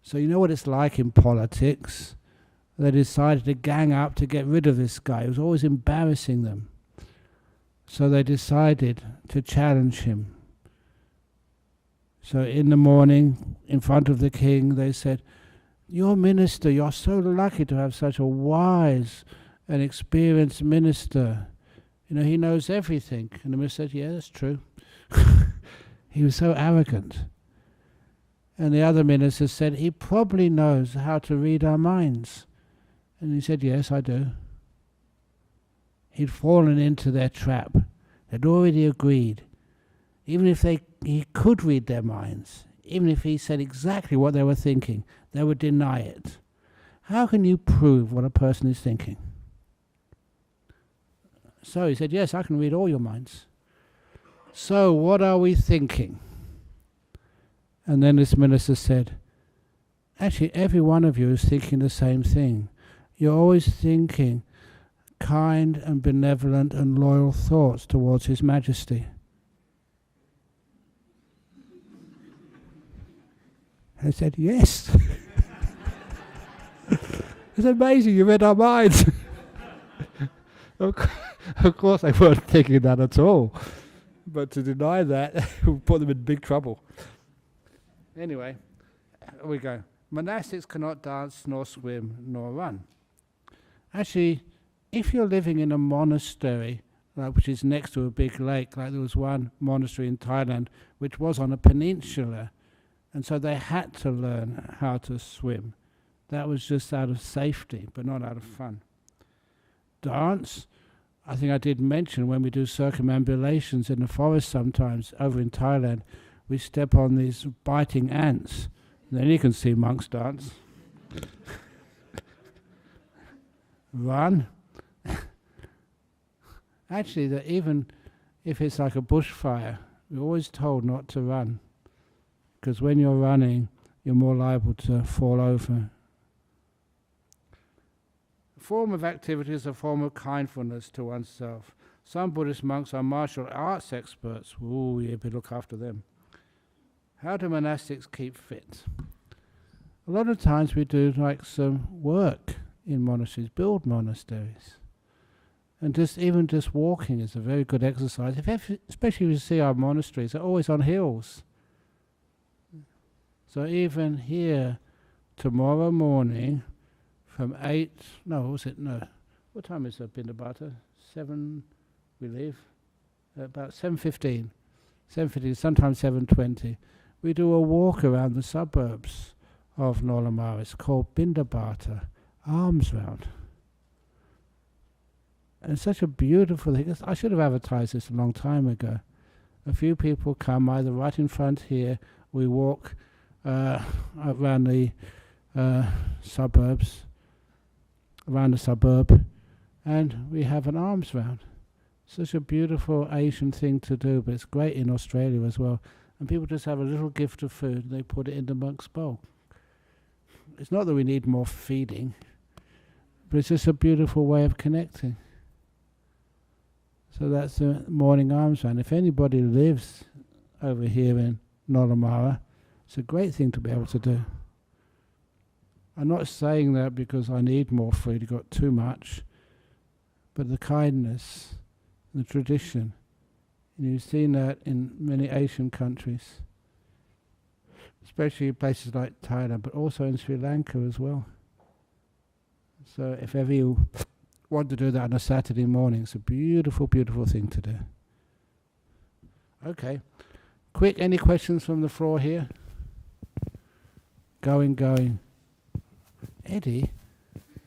So you know what it's like in politics? They decided to gang up to get rid of this guy. He was always embarrassing them. So they decided to challenge him. So in the morning, in front of the king, they said, "Your minister, you're so lucky to have such a wise and experienced minister. He knows everything." And the minister said, "Yeah, that's true." He was so arrogant. And the other minister said, "He probably knows how to read our minds." And he said, "Yes, I do." He'd fallen into their trap. They'd already agreed. Even if he could read their minds, even if he said exactly what they were thinking, they would deny it. How can you prove what a person is thinking? So he said, yes, I can read all your minds. So what are we thinking? And then this minister said, actually every one of you is thinking the same thing. You're always thinking kind and benevolent and loyal thoughts towards His Majesty. And I said, yes. It's amazing, you read our minds. Of course they weren't thinking that at all. But to deny that would put them in big trouble. Anyway, here we go. Monastics cannot dance, nor swim, nor run. Actually, if you're living in a monastery, which is next to a big lake, like there was one monastery in Thailand, which was on a peninsula, and so they had to learn how to swim. That was just out of safety, but not out of fun. Dance, I think I did mention when we do circumambulations in the forest sometimes, over in Thailand, we step on these biting ants. Then you can see monks dance. Run. Actually, that even if it's like a bushfire, we're always told not to run. Because when you're running, you're more liable to fall over. A form of activity is a form of kindfulness to oneself. Some Buddhist monks are martial arts experts. Ooh, you better look after them. How do monastics keep fit? A lot of times we do like some work in monasteries, build monasteries. And even just walking is a very good exercise. Especially if you see our monasteries, they're always on hills. So even here, tomorrow morning, from 8, what time is it, Bindabata? 7, we leave? About 7:15, sometimes 7:20. We do a walk around the suburbs of Nolamara. It's called Bindabata, arms round. And it's such a beautiful thing. I should have advertised this a long time ago. A few people come either right in front here, we walk around the suburbs, around the suburb, and we have an arms round. Such a beautiful Asian thing to do, but it's great in Australia as well. And people just have a little gift of food and they put it in the monk's bowl. It's not that we need more feeding, but it's just a beautiful way of connecting. So that's the morning arms round. If anybody lives over here in Nolamara, it's a great thing to be able to do. I'm not saying that because I need more food, I've got too much, but the kindness, the tradition, and you've seen that in many Asian countries, especially places like Thailand, but also in Sri Lanka as well. So if ever you want to do that on a Saturday morning, it's a beautiful, beautiful thing to do. Okay. Quick, any questions from the floor here? Going. Eddie,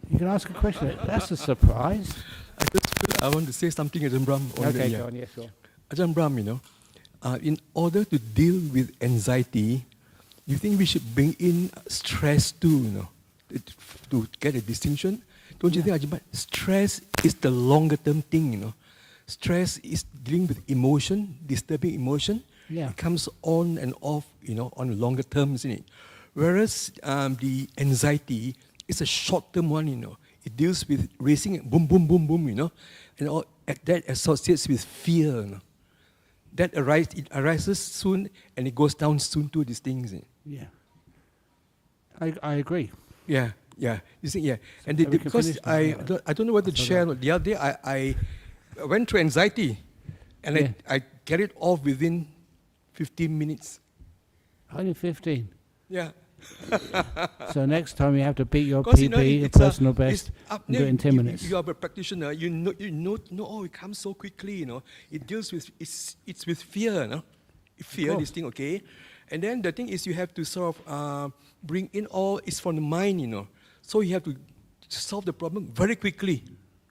you can ask a question. That's a surprise. I want to say something, AjahnBrahm. Okay, go on, yeah, sure. AjahnBrahm, in order to deal with anxiety, you think we should bring in stress too, to get a distinction? Don't you think, Ajahn, stress is the longer term thing, Stress is dealing with emotion, disturbing emotion. Yeah. It comes on and off, on longer term, isn't it? Whereas the anxiety is a short term one, It deals with racing, boom, boom, boom, boom, and all that associates with fear, That it arises soon and it goes down soon too, these things. Yeah. I agree. Yeah. You see, yeah. And because I don't know whether to share. The other day I went through anxiety, and I get it off within 15 minutes. Only 15? Yeah. So next time you have to beat your PB, your personal best, and do it in 10 minutes. You are a practitioner. You know. Oh, it comes so quickly. It deals with it's with fear. Fear, this thing, okay. And then the thing is, you have to sort of bring in all. It's from the mind, So you have to solve the problem very quickly.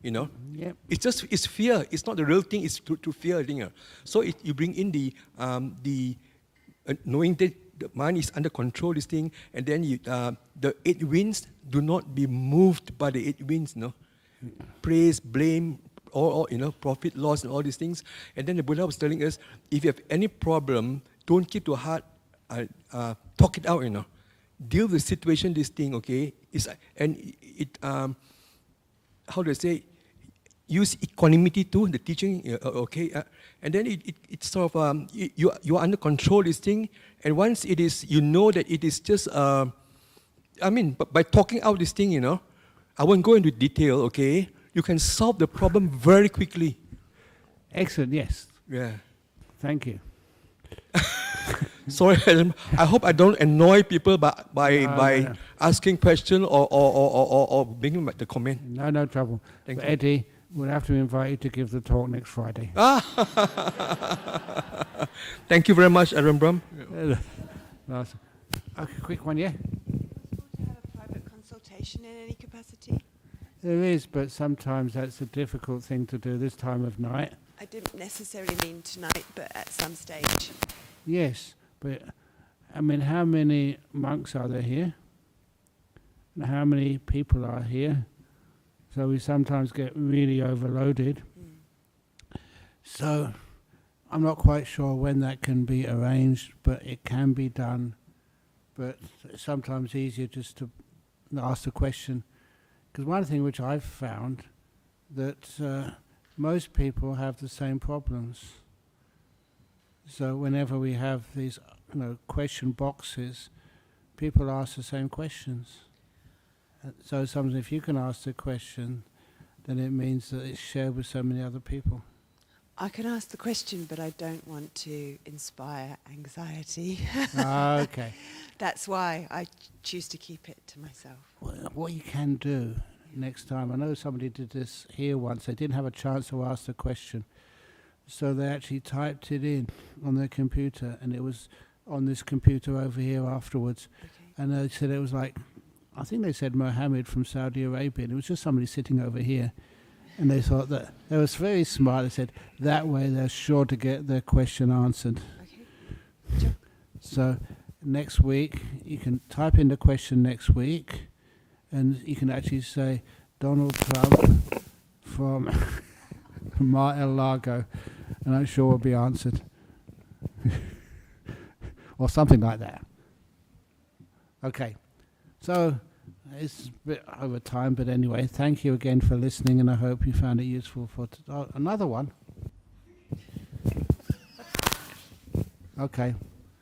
Yep. It's fear. It's not the real thing. It's to fear. So you bring in the knowing that the mind is under control. This thing, and then the 8 winds do not be moved by the 8 winds. Praise, blame, all profit, loss, and all these things. And then the Buddha was telling us, if you have any problem, don't keep to heart, talk it out, Deal with the situation, this thing, okay? How do I say? Use equanimity too, the teaching, okay? And then it's sort of, you are under control, this thing. And once it is, that it is just, by talking out this thing, I won't go into detail, okay? You can solve the problem very quickly. Excellent, yes. Yeah. Thank you. Sorry, I hope I don't annoy people by asking questions or bringing the comment. No trouble. Thank you. Eddie, we'll have to invite you to give the talk next Friday. Thank you very much, AjahnBrahm. Nice. Okay, quick one, yeah? To have a private consultation in any capacity? There is, but sometimes that's a difficult thing to do this time of night. I didn't necessarily mean tonight, but at some stage. Yes, but how many monks are there here? And how many people are here? So we sometimes get really overloaded. So I'm not quite sure when that can be arranged, but it can be done. But it's sometimes easier just to ask the question. Because one thing which I've found, that most people have the same problems. So whenever we have these question boxes, people ask the same questions. So sometimes if you can ask the question, then it means that it's shared with so many other people. I can ask the question, but I don't want to inspire anxiety. Okay. That's why I choose to keep it to myself. What you can do next time, I know somebody did this here once, they didn't have a chance to ask the question, so they actually typed it in on their computer, and it was on this computer over here afterwards. Okay. And they said it was like, I think they said Mohammed from Saudi Arabia, and it was just somebody sitting over here. And they thought that they was very smart. They said that way they're sure to get their question answered. Okay. Sure. So next week you can type in the question next week, and you can actually say Donald Trump from Mar-a-Lago, and I'm sure will be answered, or something like that. Okay, so. It's a bit over time, but anyway, thank you again for listening, and I hope you found it useful for another one. Okay.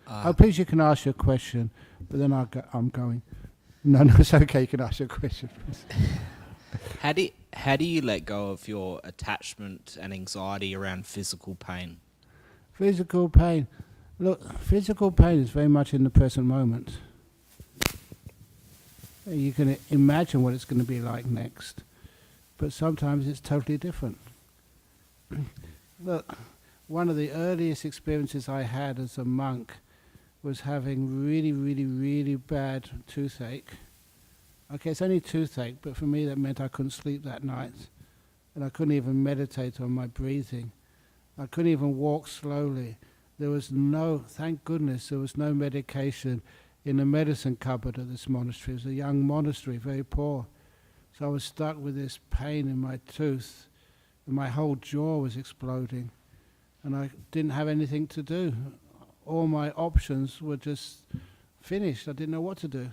Oh, please, you can ask your question, but then I'm going. No, it's okay. You can ask your question. How do you let go of your attachment and anxiety around physical pain? Physical pain. Look, physical pain is very much in the present moment. You can imagine what it's going to be like next, but sometimes it's totally different. Look, one of the earliest experiences I had as a monk was having really, really, really bad toothache. Okay, it's only toothache, but for me that meant I couldn't sleep that night, and I couldn't even meditate on my breathing. I couldn't even walk slowly. There was thank goodness, there was no medication in the medicine cupboard of this monastery. It was a young monastery, very poor. So I was stuck with this pain in my tooth, and my whole jaw was exploding, and I didn't have anything to do. All my options were just finished. I didn't know what to do.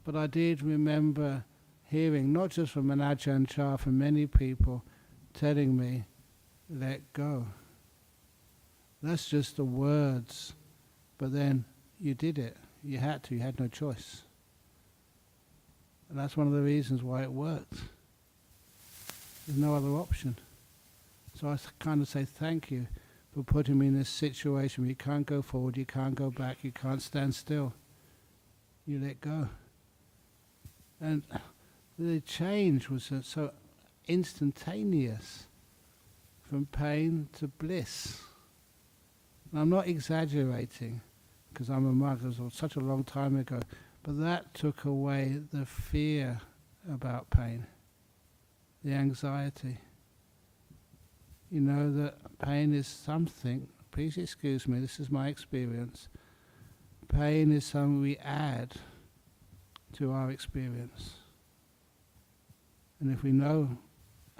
But I did remember hearing, not just from an Ajahn, from many people, telling me, let go. That's just the words. But then you did it. You had no choice. And that's one of the reasons why it worked. There's no other option. So I kind of say thank you for putting me in this situation where you can't go forward, you can't go back, you can't stand still. You let go. And the change was so instantaneous, from pain to bliss. And I'm not exaggerating, because I'm a monk, it was such a long time ago, but that took away the fear about pain, the anxiety. You know that pain is something, please excuse me, this is my experience, pain is something we add to our experience. And if we know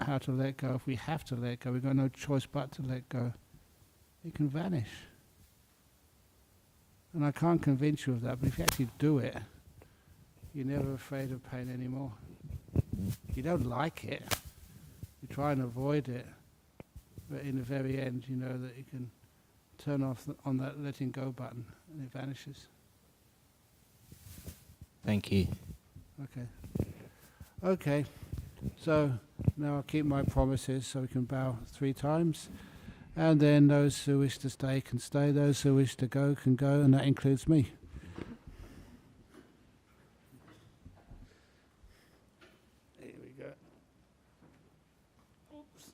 how to let go, if we have to let go, we've got no choice but to let go, it can vanish. And I can't convince you of that, but if you actually do it, you're never afraid of pain anymore. You don't like it, you try and avoid it, but in the very end you know that you can turn off on that letting go button and it vanishes. Thank you. Okay, so now I'll keep my promises so we can bow 3 times. And then those who wish to stay can stay, those who wish to go can go, and that includes me. Here we go. Oops.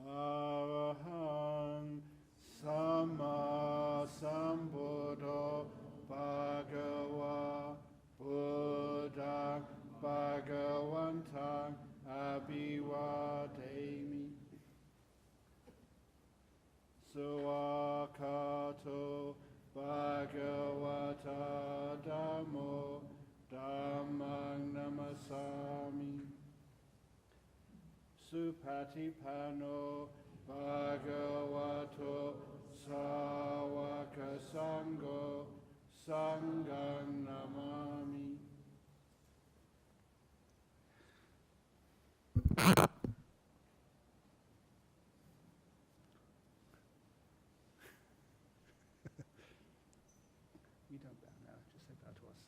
Arahang Samma Sambuddho Bhagava Buddha Bhagavantang Abhivademi Suakato Bhagavata Dhammo Dhammang Namasami Supatipano Bhagavato Sawaka Sangho Sanghang Namami. You don't bow now, just say bow to us.